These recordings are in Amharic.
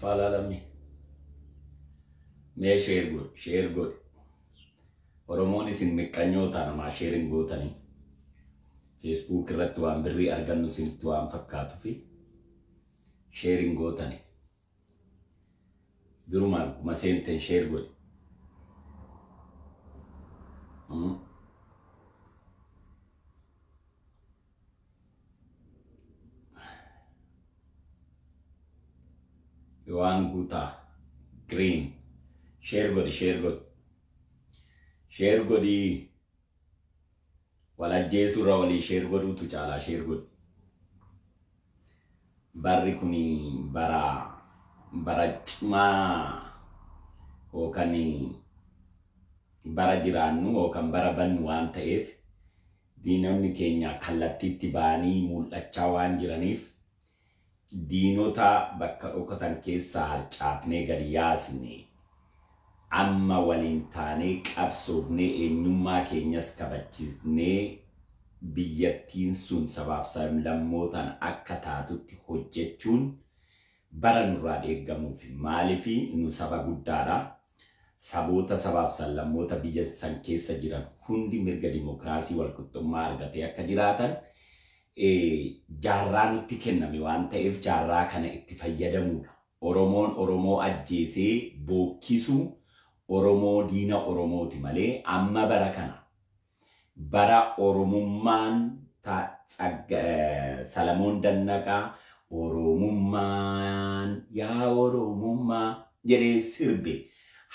Falalami. Me share good. Oromoon isin miqqanyoota namaa sharing gootanii Facebook irratti waan birrii argannu isinitti waan fakkaatu fi sharing gootanii durumaan kuma seenten share godhi. Yohan Guta Green share godi wala Jesu rawali share godu tu chala share god barri kuni bara cima okani bara jirannu okan bara bannu waan ta'eef diinonni keenya kallattiitti baanii mul'achaa waan jiraniif diinota bakka dhokatan keessaa harcaafnee gadi yaasne amma waliin taanee qabsoofnee eenyummaa keenyas kabachiisnee biyyattiin sun sabaaf sablammootaan akka taatutti hojjechuun bara nurraa eeggamuuf maaliifi nu saba guddaadha. Saboota sabaaf sablammoota biyya san keessa jiran hundi mirga dimokiraasii walqixxummaa argatee akka jiraatan jaarraa nutti kenname waan ta'eef jaarraa kana itti fayyadamuudha. Oromoon Oromoo ajjeesee bookkisu Oromoo diina Oromooti malee amma bara kana bara Oromummaan Salamoon Dannaqaa Oromummaan yaa Oromummaa jedhee sirbe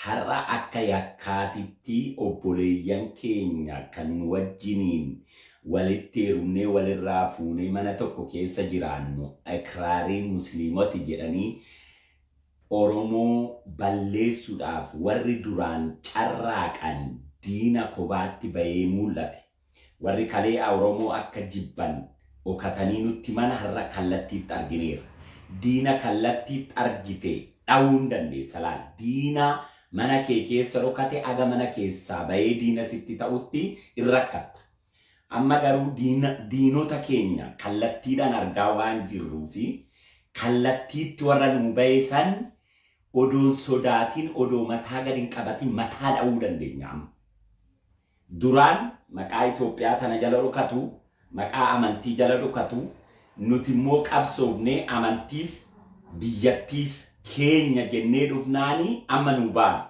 har'a akka yakkaatitti obboleeyyan keenya kan wajjiniin walitti heerumnee walirraa fuunee mana tokko keessa jiraannu ikraariin musliimoti jedhanii Oromoo balleessuudhaaf warri duraan carraaqan diina kobaatti bahee mul'ate. Warri kalee Oromoo akka jibban okatanii nutti mana har'a kallattiitti argineera. Diina kallattiitti argite dhawuun dandeessa laal. Diina mana kee keessa rokate aga mana keessaa bahee diina sitti ta'utti irrakkatta. Amma garuu diinota keenya kallattiidhaan argaa waan jirruufi kallattiitti warra nu baheessan odoon sodaatiin odoo mataa gadi hin qabatin mataa dha'uu dandeenya. Duraan maqaa Itoophiyaa tana jala dhokatu, maqaa amantii jala dhokatu, nuti immoo qabsoofnee amantiis biyyattiis keenya jennee dhufnaanii amma nu ba'an.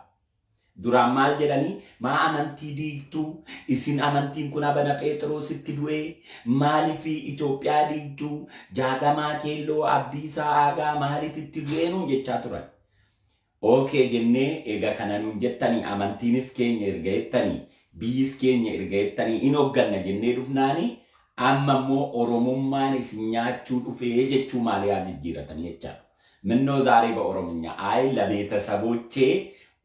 Duraan maal jedhanii maa amantii diigtuu isin amantiin kun abana Phexrositti du'e maaliifi Itoophiyaa diigtuu jaagamaa keelloo abdiisaa aagaa maaliititti du'eenuu jechaa turan. Okay jennee egaa kana nuun jettanii amantiinis keenya erga jettanii biyyis keenya erga jettanii in hogganna jennee dhufnaanii amma immoo Oromummaan isin nyaachuu dhufee jechuu maaliyaa jijjiiratanii jechaadha. Minnoo ዛሬ በኦሮምኛ አይ ለቤተሰቦቼ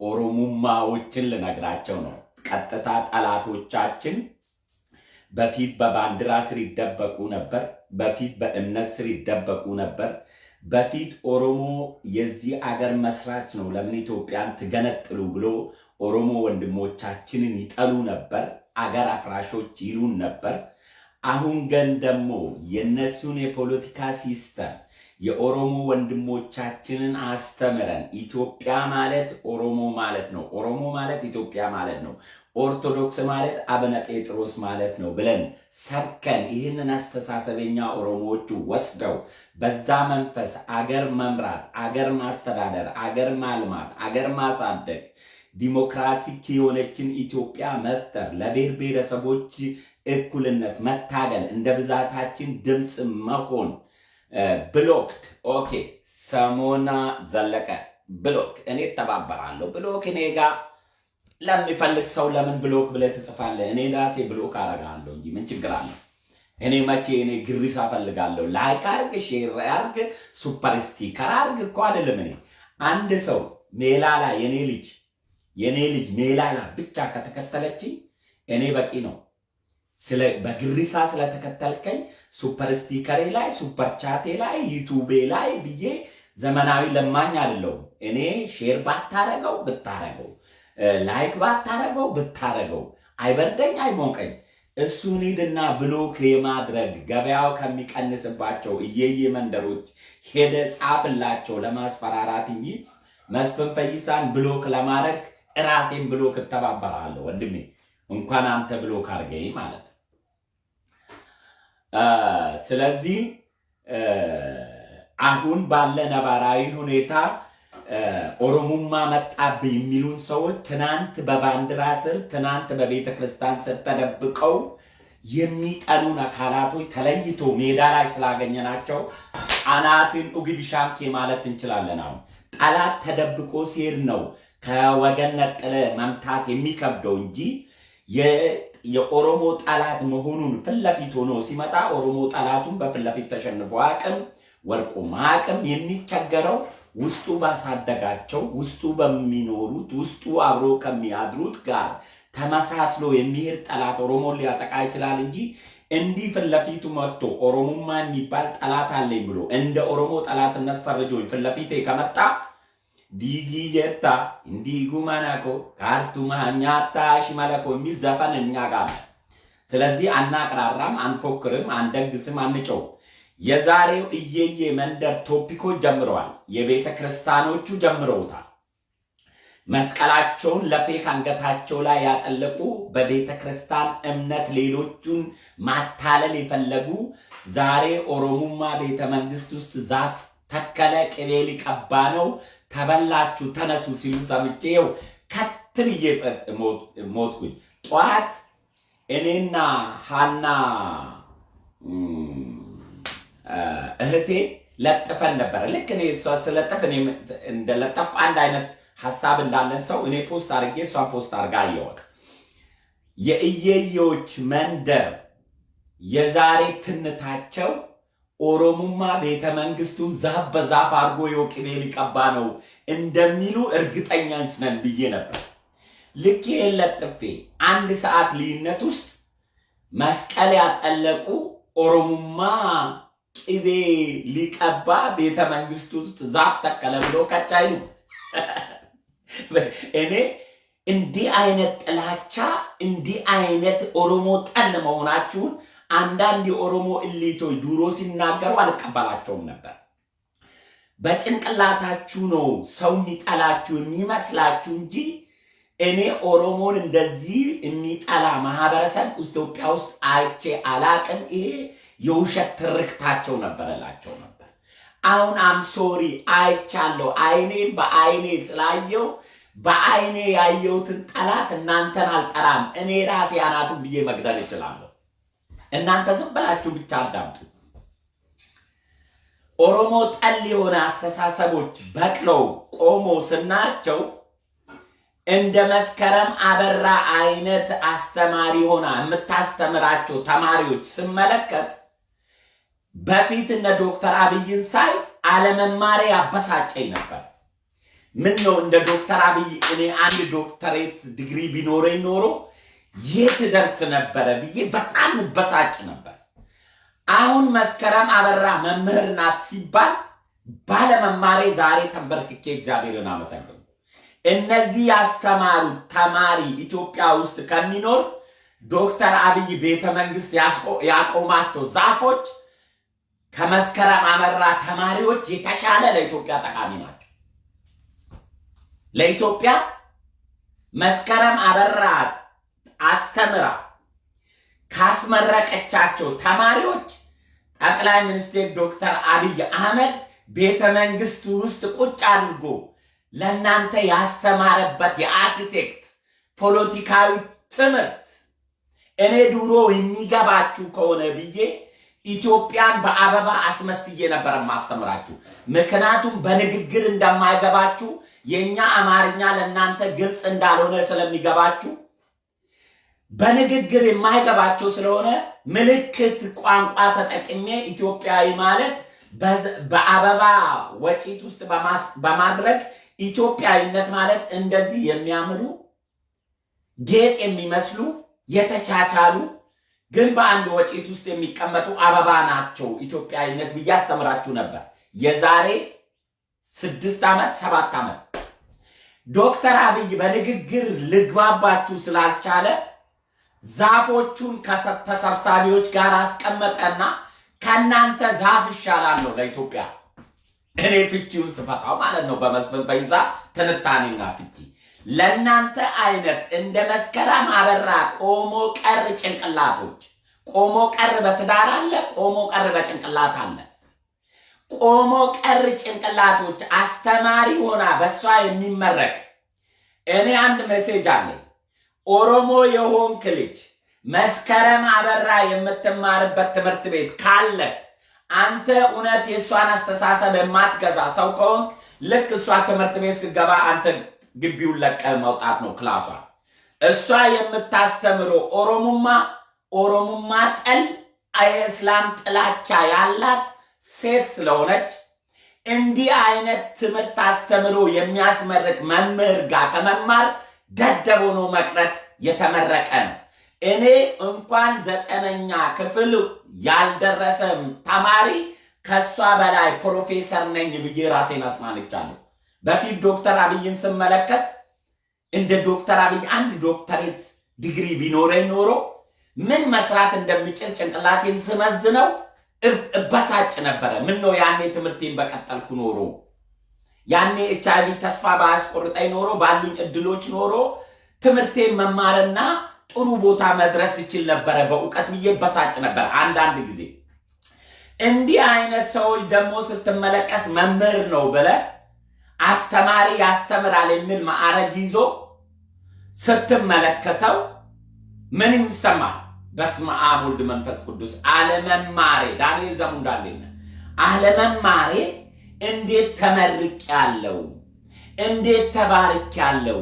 ኦሮሞማዎችን ልነግራቸው ነው። ቀጥታ ጠላቶቻችን በፊት በባንዲራ ስር ይደበቁ ነበር፣ በፊት በእምነት ስር ይደበቁ ነበር። በፊት ኦሮሞ የዚህ አገር መስራች ነው ለምን ኢትዮጵያን ትገነጥሉ ብሎ ኦሮሞ ወንድሞቻችንን ይጠሉ ነበር፣ አገር አፍራሾች ይሉን ነበር። አሁን ግን ደግሞ የነሱን የፖለቲካ ሲስተም የኦሮሞ ወንድሞቻችንን አስተምረን ኢትዮጵያ ማለት ኦሮሞ ማለት ነው፣ ኦሮሞ ማለት ኢትዮጵያ ማለት ነው፣ ኦርቶዶክስ ማለት አቡነ ጴጥሮስ ማለት ነው ብለን ሰብከን ይህንን አስተሳሰበኛ ኦሮሞዎቹ ወስደው በዛ መንፈስ አገር መምራት፣ አገር ማስተዳደር፣ አገር ማልማት፣ አገር ማሳደግ፣ ዲሞክራሲ የሆነችን ኢትዮጵያ መፍጠር፣ ለብሔር ብሔረሰቦች እኩልነት መታገል፣ እንደ ብዛታችን ድምጽ መሆን ብሎክድ ኦኬ ሰሞና ዘለቀ ብሎክ እኔ ተባበራለሁ ብሎክ እኔ ጋር ለሚፈልግ ሰው ለምን ብሎክ ብለህ ትጽፋለህ? እኔ ራሴ ብሎክ አረጋለሁ እንጂ ምን ችግር አለ? እኔ መቼ እኔ ግሪሳ ፈልጋለሁ ላይክ አርግ ሼር አርግ ሱፐር ስቲከር አርግ እኮ አይደለም። እኔ አንድ ሰው ሜላላ የኔ ልጅ ሜላላ ብቻ ከተከተለች እኔ በቂ ነው። ስለ በግሪሳ ስለተከተልከኝ ሱፐር ስቲከሬ ላይ ሱፐር ቻቴ ላይ ዩቲዩብ ላይ ብዬ ዘመናዊ ለማኝ አይደለም። እኔ ሼር ብታረገው ላይክ ባታረገው አይበርደኝ አይሞቀኝ። እሱን ሂድና ብሎክ የማድረግ ገበያው ከሚቀንስባቸው እየየ መንደሮች ሄደ ጻፍላቸው ለማስፈራራት እንጂ መስፍን ፈይሳን ብሎክ ለማድረግ ራሴን ብሎክ እተባበራለሁ ወንድሜ። እንኳን አንተ ብሎክ አድርገኝ ማለት። ስለዚህ አሁን ባለ ነባራዊ ሁኔታ ኦሮሞማ መጣብኝ የሚሉን ሰዎች ትናንት በባንዲራ ስር ትናንት በቤተ ክርስቲያን ስር ተደብቀው የሚጠሉን አካላቶች ተለይቶ ሜዳ ላይ ስላገኘናቸው አናትን ኡግቢሻንኬ ማለት እንችላለን። አሁን ጠላት ተደብቆ ሲሄድ ነው ከወገን ነጥለ መምታት የሚከብደው እንጂ የኦሮሞ ጠላት መሆኑን ፍለፊት ሆኖ ሲመጣ ኦሮሞ ጠላቱን በፍለፊት ተሸንፎ አቅም ወርቁ ማቅም የሚቸገረው ውስጡ ባሳደጋቸው ውስጡ በሚኖሩት ውስጡ አብሮ ከሚያድሩት ጋር ተመሳስሎ የሚሄድ ጠላት ኦሮሞን ሊያጠቃ ይችላል እንጂ እንዲህ ፍለፊቱ መጥቶ ኦሮሞማ የሚባል ጠላት አለኝ ብሎ እንደ ኦሮሞ ጠላትነት ፈርጆኝ ፍለፊቴ ከመጣ ዲጊ የታ እንዲ ጉማናኮ ካርቱማ ኛታ ሽመለኮ የሚል ዘፈን እኛ ጋር። ስለዚህ አናቅራራም፣ አንፎክርም፣ አንደግስም፣ አንጨው። የዛሬው እየየ መንደር ቶፒኮች ጀምረዋል። የቤተ ክርስቲያኖቹ ጀምረውታል። መስቀላቸውን ለፌክ አንገታቸው ላይ ያጠለቁ በቤተ ክርስቲያን እምነት ሌሎቹን ማታለል የፈለጉ ዛሬ ኦሮሞማ ቤተ መንግስት ውስጥ ዛፍ ተከለ ቅቤ ሊቀባ ነው ተበላችሁ ተነሱ ሲሉ ሰምቼው ከትብዬ ሞትኩኝ። ጠዋት እኔና ሃና እህቴ ለጥፈን ነበር። ልክ እኔ እሷ ስለጥፍ እኔ እንደለጠፍ አንድ አይነት ሐሳብ እንዳለን ሰው እኔ ፖስት አድርጌ እሷ ፖስት አድርጋ አየሁት። የእየዮች መንደር የዛሬ ትንታቸው ኦሮሞማ ቤተ መንግስቱን ዛፍ በዛፍ አድርጎ የቅቤ ሊቀባ ነው እንደሚሉ እርግጠኛ ነን ብዬ ነበር። ልክ ለጥፌ አንድ ሰዓት ልዩነት ውስጥ መስቀል ያጠለቁ ኦሮሞማ ቅቤ ሊቀባ ቤተ መንግስቱ ውስጥ ዛፍ ተከለ ብሎ ከቻይሉ እኔ እንዲህ አይነት ጥላቻ እንዲህ አይነት ኦሮሞ ጠል መሆናችሁን አንዳንድ የኦሮሞ እሊቶች ድሮ ሲናገሩ አልቀበላቸውም ነበር። በጭንቅላታችሁ ነው ሰው የሚጠላችሁ የሚመስላችሁ እንጂ እኔ ኦሮሞን እንደዚህ የሚጠላ ማህበረሰብ ኢትዮጵያ ውስጥ አይቼ አላቅም። ይሄ የውሸት ትርክታቸው ነበረላቸው ነበር። አሁን ሶሪ አይቻለሁ። አይኔን በአይኔ ስላየው በአይኔ ያየሁትን ጠላት እናንተን አልጠራም። እኔ ራሴ አናቱን ብዬ መግደል እችላለሁ። እናንተ ዝም ብላችሁ ብቻ አዳምጡ። ኦሮሞ ጠል የሆነ አስተሳሰቦች በቅለው ቆሞ ስናቸው እንደ መስከረም አበራ አይነት አስተማሪ ሆና የምታስተምራቸው ተማሪዎች ስመለከት በፊት እነ ዶክተር አብይን ሳይ አለመማሬ ያበሳጨኝ ነበር። ምን ነው እንደ ዶክተር አብይ እኔ አንድ ዶክተሬት ዲግሪ ቢኖረኝ ኖሮ የት ደርስ ነበረ ብዬ በጣም በሳጭ ነበር። አሁን መስከረም አበራ መምህር ናት ሲባል ባለመማሬ ዛሬ ተንበርክኬ እግዚአብሔርን አመሰግናለሁ። እነዚህ ያስተማሩት ተማሪ ኢትዮጵያ ውስጥ ከሚኖር ዶክተር አብይ ቤተ መንግስት ያቆማቸው ዛፎች ከመስከረም አበራ ተማሪዎች የተሻለ ለኢትዮጵያ ጠቃሚ ናቸው። ለኢትዮጵያ መስከረም አበራ አስተምራ ካስመረቀቻቸው ተማሪዎች ጠቅላይ ሚኒስትር ዶክተር አብይ አህመድ ቤተ መንግስት ውስጥ ቁጭ አድርጎ ለናንተ ያስተማረበት የአርኪቴክት ፖለቲካዊ ትምህርት እኔ ድሮ የሚገባችሁ ከሆነ ብዬ ኢትዮጵያን በአበባ አስመስዬ ነበር ማስተምራችሁ። ምክንያቱም በንግግር እንደማይገባችሁ የኛ አማርኛ ለናንተ ግልጽ እንዳልሆነ ስለሚገባችሁ በንግግር የማይገባቸው ስለሆነ ምልክት ቋንቋ ተጠቅሜ ኢትዮጵያዊ ማለት በአበባ ወጪት ውስጥ በማድረግ ኢትዮጵያዊነት ማለት እንደዚህ የሚያምሩ ጌጥ የሚመስሉ የተቻቻሉ ግን በአንድ ወጪት ውስጥ የሚቀመጡ አበባ ናቸው ኢትዮጵያዊነት ብዬ አስተምራችሁ ነበር የዛሬ 6 ዓመት 7 ዓመት። ዶክተር አብይ በንግግር ልግባባችሁ ስላልቻለ ዛፎቹን ከተሰብሳቢዎች ጋር አስቀመጠና ከናንተ ዛፍ ይሻላል ነው ለኢትዮጵያ። እኔ ፍቺውን ስፈታው ማለት ነው በመስፍን ፈይሳ ትንታኔና ፍቺ ለናንተ አይነት እንደ መስከረም አበራ ቆሞ ቀር ጭንቅላቶች ቆሞ ቀር በትዳር አለ፣ ቆሞ ቀር በጭንቅላት አለ። ቆሞ ቀር ጭንቅላቶች አስተማሪ ሆና በሷ የሚመረቅ እኔ አንድ ሜሴጅ አለኝ። ኦሮሞ የሆንክ ልጅ መስከረም አበራ የምትማርበት ትምህርት ቤት ካለ አንተ እውነት የሷን አስተሳሰብ የማትገዛ ሰው ከሆንክ ልክ እሷ ትምህርት ቤት ስገባ አንተ ግቢውን ለቀህ መውጣት ነው ክላሷ። እሷ የምታስተምረው ኦሮሙማ ጠል የእስላም ጥላቻ ያላት ሴት ስለሆነች እንዲህ አይነት ትምህርት አስተምሮ የሚያስመርቅ መምህር ጋር ከመማር ደደብ ሆኖ መቅረት የተመረቀ ነው። እኔ እንኳን 9ኛ ክፍል ያልደረሰም ተማሪ ከሷ በላይ ፕሮፌሰር ነኝ ብዬ ራሴን አስማንቻለሁ። በፊት ዶክተር አብይን ስመለከት እንደ ዶክተር አብይ አንድ ዶክተሬት ዲግሪ ቢኖረኝ ኖሮ ምን መስራት እንደምችል ጭንቅላቴን ስመዝነው እበሳጭ ነበረ። ምን ነው ያኔ ትምህርቴን በቀጠልኩ ኖሮ፣ ያኔ ኤችአይቪ ተስፋ ባያስቆርጠኝ ኖሮ፣ ባሉኝ እድሎች ኖሮ ትምህርቴን መማርና ጥሩ ቦታ መድረስ ይችል ነበረ በእውቀት ብዬ በሳጭ ነበር። አንዳንድ ጊዜ እንዲህ አይነት ሰዎች ደግሞ ስትመለከት መምህር ነው ብለ አስተማሪ ያስተምራል የሚል ማዕረግ ይዞ ስትመለከተው ምን ይሰማል? በስመ አብ ወልድ መንፈስ ቅዱስ አለመማሬ ዳንኤል ዘሙንዳሌና አለመማሬ እንዴት ተመርቄያለሁ፣ እንዴት ተባርኬያለሁ፣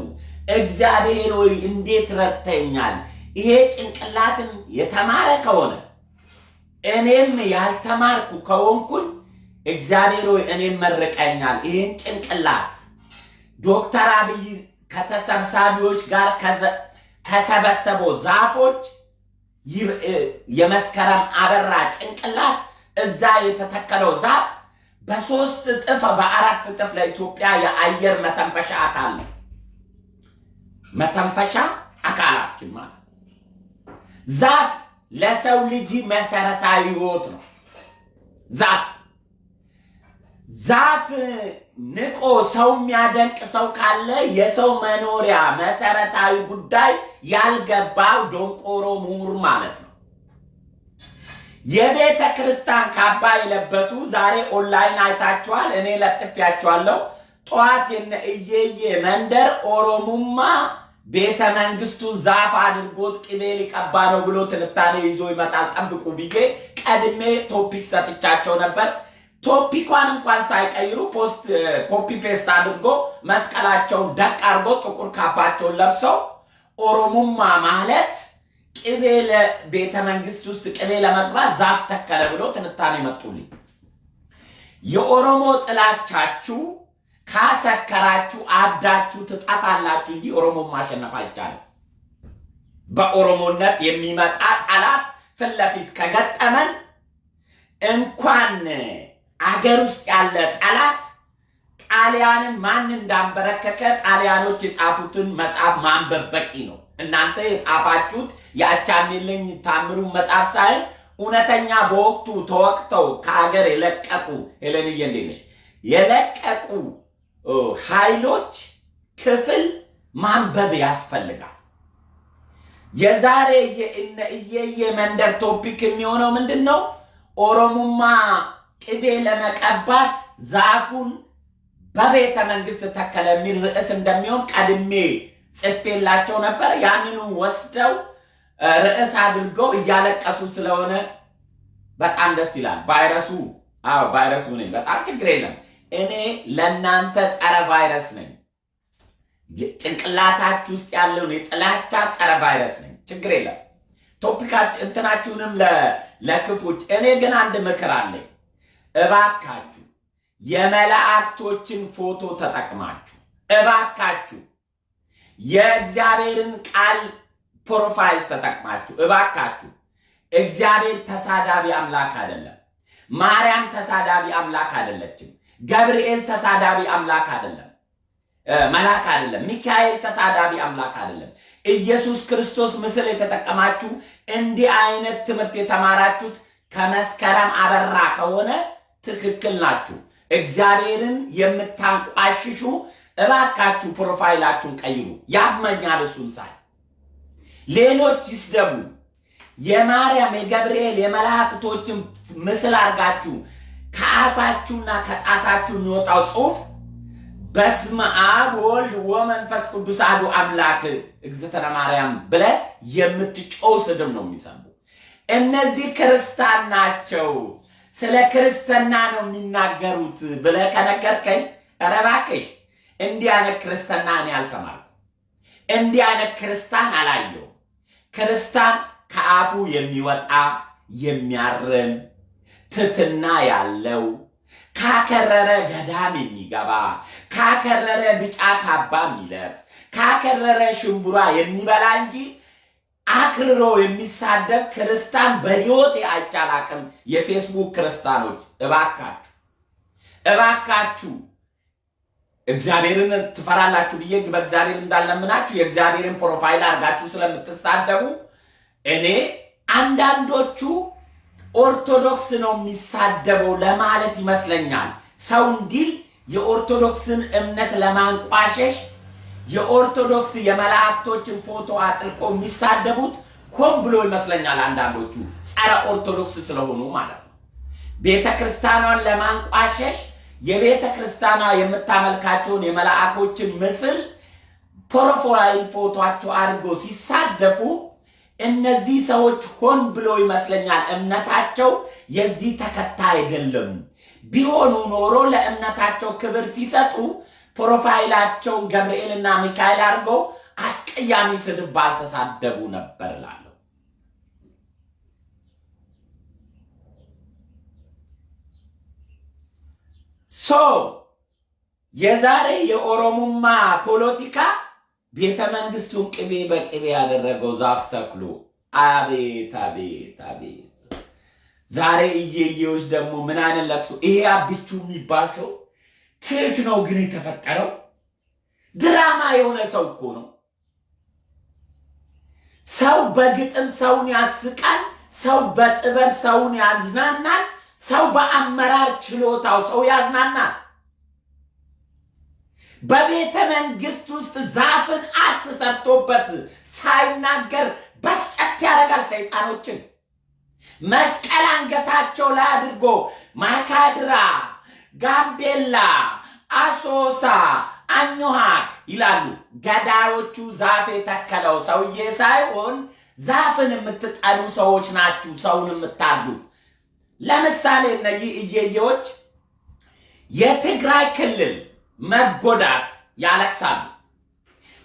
እግዚአብሔር ሆይ እንዴት ረድተኛል። ይሄ ጭንቅላትን የተማረ ከሆነ እኔም ያልተማርኩ ከሆንኩኝ እግዚአብሔር ሆይ እኔም መርቀኛል። ይሄን ጭንቅላት ዶክተር አብይ ከተሰብሳቢዎች ጋር ከሰበሰበው ዛፎች የመስከረም አበራ ጭንቅላት እዛ የተተከለው ዛፍ በ3 እጥፍ በ4 እጥፍ ለኢትዮጵያ የአየር መተንፈሻ አካል ነው። መተንፈሻ አካላችን ማለት ዛፍ ለሰው ልጅ መሰረታዊ ህይወት ነው። ዛፍ ንቆ ሰው የሚያደንቅ ሰው ካለ የሰው መኖሪያ መሰረታዊ ጉዳይ ያልገባው ዶንቆሮ ምሁር ማለት ነው። የቤተ ክርስቲያን ካባ የለበሱ ዛሬ ኦንላይን አይታችኋል። እኔ ለጥፊያችኋለሁ። ጠዋት የነ እየየ መንደር ኦሮሙማ ቤተ መንግስቱ ዛፍ አድርጎት ቅቤ ሊቀባ ነው ብሎ ትንታኔ ይዞ ይመጣል ጠብቁ ብዬ ቀድሜ ቶፒክ ሰጥቻቸው ነበር። ቶፒኳን እንኳን ሳይቀይሩ ፖስት ኮፒ ፔስት አድርጎ መስቀላቸውን ደቅ አድርጎ ጥቁር ካባቸውን ለብሰው ኦሮሙማ ማለት ቅቤ ለቤተ መንግስት ውስጥ ቅቤ ለመግባት ዛፍ ተከለ ብሎ ትንታኔ መጡልኝ። የኦሮሞ ጥላቻችሁ ካሰከራችሁ አብዳችሁ ትጠፋላችሁ እንጂ ኦሮሞ ማሸነፍ አይቻልም። በኦሮሞነት የሚመጣ ጠላት ፊት ለፊት ከገጠመን እንኳን አገር ውስጥ ያለ ጠላት ጣሊያንን ማን እንዳንበረከከ ጣሊያኖች የጻፉትን መጽሐፍ ማንበብ በቂ ነው። እናንተ የጻፋችሁት የአቻሜለኝ ታምሩ መጽሐፍ ሳይሆን እውነተኛ በወቅቱ ተወቅተው ከአገር የለቀቁ ሄለንዬ እንዴት ነሽ የለቀቁ ኃይሎች ክፍል ማንበብ ያስፈልጋል። የዛሬ የእየየ መንደር ቶፒክ የሚሆነው ምንድነው? ኦሮሙማ ቅቤ ለመቀባት ዛፉን በቤተ መንግስት ተከለ የሚል ርዕስ እንደሚሆን ቀድሜ ጽፌላቸው ነበር። ያንኑ ወስደው ርዕስ አድርገው እያለቀሱ ስለሆነ በጣም ደስ ይላል። ቫይረሱ ነኝ፣ በጣም ችግር የለም። እኔ ለእናንተ ጸረ ቫይረስ ነኝ። ጭንቅላታችሁ ውስጥ ያለውን የጥላቻ ጸረ ቫይረስ ነኝ። ችግር የለም። ቶፒካችሁ እንትናችሁንም ለክፉች። እኔ ግን አንድ ምክር አለኝ። እባካችሁ የመላእክቶችን ፎቶ ተጠቅማችሁ እባካችሁ የእግዚአብሔርን ቃል ፕሮፋይል ተጠቅማችሁ እባካችሁ እግዚአብሔር ተሳዳቢ አምላክ አይደለም። ማርያም ተሳዳቢ አምላክ አይደለችም። ገብርኤል ተሳዳቢ አምላክ አይደለም። መልአክ አይደለም። ሚካኤል ተሳዳቢ አምላክ አይደለም። ኢየሱስ ክርስቶስ ምስል የተጠቀማችሁ እንዲህ አይነት ትምህርት የተማራችሁት ከመስከረም አበራ ከሆነ ትክክል ናችሁ። እግዚአብሔርን የምታንቋሽሹ እባካችሁ ፕሮፋይላችሁን ቀይሩ። ያመኛል እሱን ሳይ። ሌሎች ይስደቡ። የማርያም የገብርኤል የመላእክቶችን ምስል አድርጋችሁ ከአፋችሁና ከጣታችሁ የሚወጣው ጽሑፍ በስመ አብ ወልድ ወመንፈስ ቅዱስ አሐዱ አምላክ እግዝእትነ ማርያም ብለህ የምትጮው ስድብ ነው የሚሰሙ። እነዚህ ክርስቲያን ናቸው፣ ስለ ክርስትና ነው የሚናገሩት ብለህ ከነገርከኝ ኧረ እባክሽ እንዲህ አይነት ክርስትና እኔ አልተማርኩም። እንዲህ አይነት ክርስቲያን አላየሁም። ክርስቲያን ከአፉ የሚወጣ የሚያርም ትትና ያለው ካከረረ ገዳም የሚገባ ካከረረ ቢጫ ካባ የሚለብስ ካከረረ ሽምቡራ የሚበላ እንጂ አክርሮ የሚሳደብ ክርስቲያን በሕይወት አይቻላቅም። የፌስቡክ ክርስቲያኖች እባካችሁ እግዚአብሔርን ትፈራላችሁ ብዬ በእግዚአብሔር እንዳለምናችሁ የእግዚአብሔርን ፕሮፋይል አድርጋችሁ ስለምትሳደቡ እኔ አንዳንዶቹ ኦርቶዶክስ ነው የሚሳደበው ለማለት ይመስለኛል። ሰው እንዲል የኦርቶዶክስን እምነት ለማንቋሸሽ የኦርቶዶክስ የመላእክቶችን ፎቶ አጥልቆ የሚሳደቡት ሆን ብሎ ይመስለኛል። አንዳንዶቹ ጸረ ኦርቶዶክስ ስለሆኑ ማለት ነው። ቤተ ክርስቲያኗን ለማንቋሸሽ የቤተ ክርስቲያኗ የምታመልካቸውን የመላእክቶችን ምስል ፕሮፋይል ፎቶአቸው አድርጎ ሲሳደፉ እነዚህ ሰዎች ሆን ብሎ ይመስለኛል። እምነታቸው የዚህ ተከታይ አይደለም። ቢሆኑ ኖሮ ለእምነታቸው ክብር ሲሰጡ ፕሮፋይላቸውን ገብርኤልና ሚካኤል አድርገው አስቀያሚ ስድብ ባልተሳደቡ ነበር እላለሁ። የዛሬ የኦሮሞማ ፖለቲካ ቤተ መንግስቱን ቅቤ በቅቤ ያደረገው ዛፍ ተክሎ አቤት አቤት አቤት። ዛሬ እየየዎች ደግሞ ምን አይነት ለቅሶ። ይሄ አብቹ የሚባል ሰው ከየት ነው ግን የተፈጠረው? ድራማ የሆነ ሰው እኮ ነው። ሰው በግጥም ሰውን ያስቃል። ሰው በጥበብ ሰውን ያዝናናል። ሰው በአመራር ችሎታው ሰው ያዝናናል። በቤተ መንግስት ውስጥ ዛፍን አትሰርቶበት ሳይናገር በስጨት ያደርጋል ሰይጣኖችን። መስቀል አንገታቸው ላይ አድርጎ ማካድራ፣ ጋምቤላ፣ አሶሳ፣ አኞሃክ ይላሉ። ገዳዮቹ ዛፍ የተከለው ሰውዬ ሳይሆን ዛፍን የምትጠሉ ሰዎች ናችሁ ሰውን የምታርዱት። ለምሳሌ እነዚህ እየየዎች የትግራይ ክልል መጎዳት ያለቅሳሉ።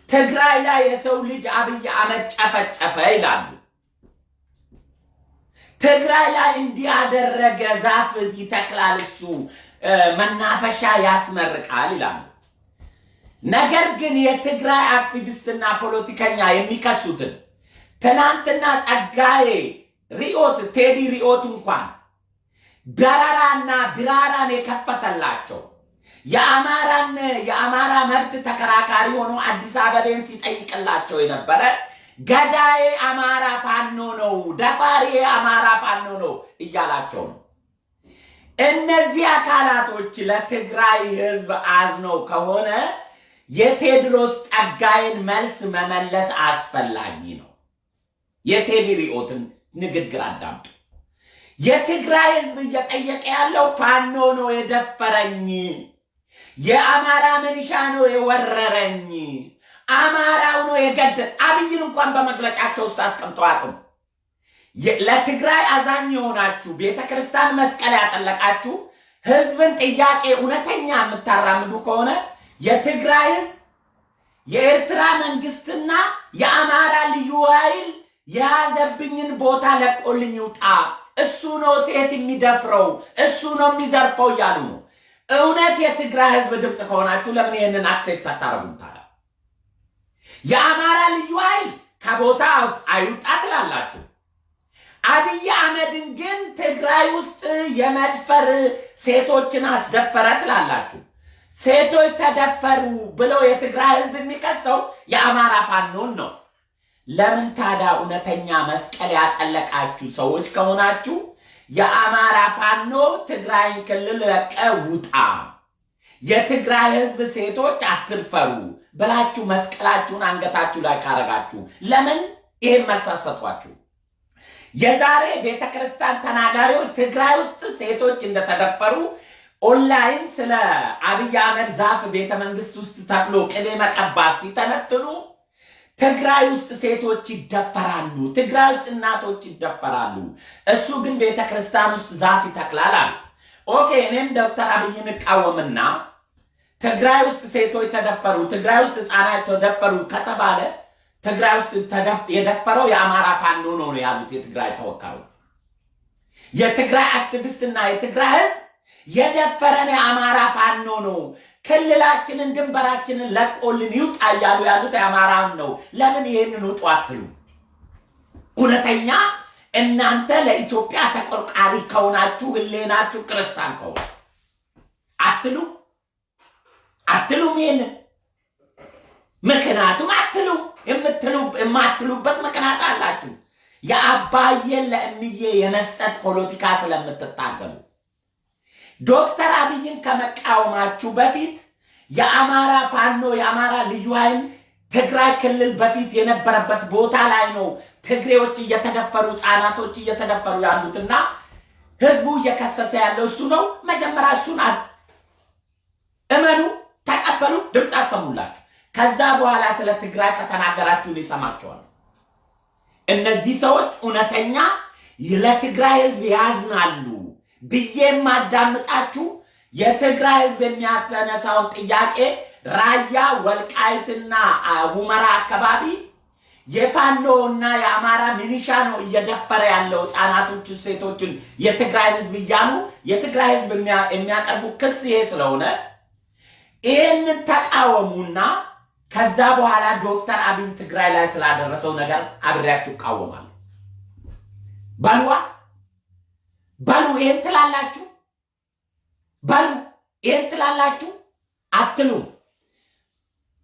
ትግራይ ላይ የሰው ልጅ አብይ አህመድ ጨፈጨፈ ይላሉ። ትግራይ ላይ እንዲያደረገ ዛፍ ይተክላል፣ እሱ መናፈሻ ያስመርቃል ይላሉ። ነገር ግን የትግራይ አክቲቪስትና ፖለቲከኛ የሚከሱትን ትናንትና ጸጋዬ ሪኦት ቴዲ ሪኦት እንኳን በራራና ብራራን የከፈተላቸው የአማራ መብት ተከራካሪ ሆኖ አዲስ አበባን ሲጠይቅላቸው የነበረ ገዳዬ አማራ ፋኖ ነው፣ ደፋሪ አማራ ፋኖ ነው እያላቸው ነው። እነዚህ አካላቶች ለትግራይ ህዝብ አዝነው ከሆነ የቴድሮስ ጸጋዬን መልስ መመለስ አስፈላጊ ነው። የቴዲ ሪኦትን ንግግር አዳምጡ። የትግራይ ህዝብ እየጠየቀ ያለው ፋኖ ነው የደፈረኝ፣ የአማራ ሚሊሻ ነው የወረረኝ፣ አማራው ነው የገደል። አብይን እንኳን በመግለጫቸው ውስጥ አስቀምጠው አቅም ለትግራይ አዛኝ የሆናችሁ ቤተክርስቲያን መስቀል ያጠለቃችሁ ህዝብን ጥያቄ እውነተኛ የምታራምዱ ከሆነ የትግራይ ህዝብ የኤርትራ መንግስትና የአማራ ልዩ ኃይል የያዘብኝን ቦታ ለቆልኝ ይውጣ፣ እሱ ነው ሴት የሚደፍረው፣ እሱ ነው የሚዘርፈው እያሉ ነው። እውነት የትግራይ ህዝብ ድምፅ ከሆናችሁ ለምን ይህንን አክሴፕት አታረጉታል? የአማራ ልዩ ኃይል ከቦታ አይውጣ ትላላችሁ። አብይ አህመድን ግን ትግራይ ውስጥ የመድፈር ሴቶችን አስደፈረ ትላላችሁ። ሴቶች ተደፈሩ ብሎ የትግራይ ህዝብ የሚከሰው የአማራ ፋኖን ነው። ለምን ታዲያ እውነተኛ መስቀል ያጠለቃችሁ ሰዎች ከሆናችሁ የአማራ ፋኖ ትግራይን ክልል ለቀ ውጣ፣ የትግራይ ህዝብ ሴቶች አትድፈሩ ብላችሁ መስቀላችሁን አንገታችሁ ላይ ካረጋችሁ ለምን ይሄን መልስ ሰጧችሁ? የዛሬ ቤተክርስቲያን ተናጋሪዎች ትግራይ ውስጥ ሴቶች እንደተደፈሩ ኦንላይን ስለ አብይ አህመድ ዛፍ ቤተ መንግስት ውስጥ ተክሎ ቅቤ መቀባት ሲተነትኑ ትግራይ ውስጥ ሴቶች ይደፈራሉ፣ ትግራይ ውስጥ እናቶች ይደፈራሉ፣ እሱ ግን ቤተክርስቲያን ውስጥ ዛፍ ይተክላል። ኦኬ፣ እኔም ዶክተር አብይን እቃወምና ትግራይ ውስጥ ሴቶች ተደፈሩ፣ ትግራይ ውስጥ ህፃናት ተደፈሩ ከተባለ ትግራይ ውስጥ የደፈረው የአማራ ፋኖ ነው ያሉት የትግራይ ተወካዩ። የትግራይ አክቲቪስትና የትግራይ ህዝብ የደፈረን የአማራ ፋኖ ነው፣ ክልላችንን ድንበራችንን ለቆልን ይውጣ እያሉ ያሉት የአማራን ነው። ለምን ይሄንን ውጡ አትሉ? እውነተኛ እናንተ ለኢትዮጵያ ተቆርቋሪ ከሆናችሁ ህሌናችሁ ክርስቲያን ከሆነ አትሉም ይሄንን? ምክንያቱም የማትሉበት ምክንያት አላችሁ። የአባዬን ለእምዬ የመስጠት ፖለቲካ ስለምትታገሉ ዶክተር አብይን ከመቃወማችሁ በፊት የአማራ ፋኖ የአማራ ልዩ ኃይል ትግራይ ክልል በፊት የነበረበት ቦታ ላይ ነው ትግሬዎች እየተደፈሩ ህፃናቶች እየተደፈሩ ያሉትና ህዝቡ እየከሰሰ ያለው እሱ ነው። መጀመሪያ እሱን እመኑ፣ ተቀበሉ፣ ድምፅ አሰሙላችሁ። ከዛ በኋላ ስለ ትግራይ ከተናገራችሁ ይሰማቸዋል። እነዚህ ሰዎች እውነተኛ ለትግራይ ህዝብ ያዝናሉ ብዬ ማዳምጣችሁ የትግራይ ህዝብ የሚያነሳውን ጥያቄ ራያ ወልቃይትና ሁመራ አካባቢ የፋኖና የአማራ ሚኒሻ ነው እየደፈረ ያለው ህፃናቶችን ሴቶችን የትግራይ ህዝብ እያሉ የትግራይ ህዝብ የሚያቀርቡ ክስ ይሄ ስለሆነ ይህንን ተቃወሙና ከዛ በኋላ ዶክተር አብይ ትግራይ ላይ ስላደረሰው ነገር አብሬያችሁ እቃወማለሁ። በሉ ይሄን ትላላችሁ? በሉ ይሄን ትላላችሁ? አትሉም?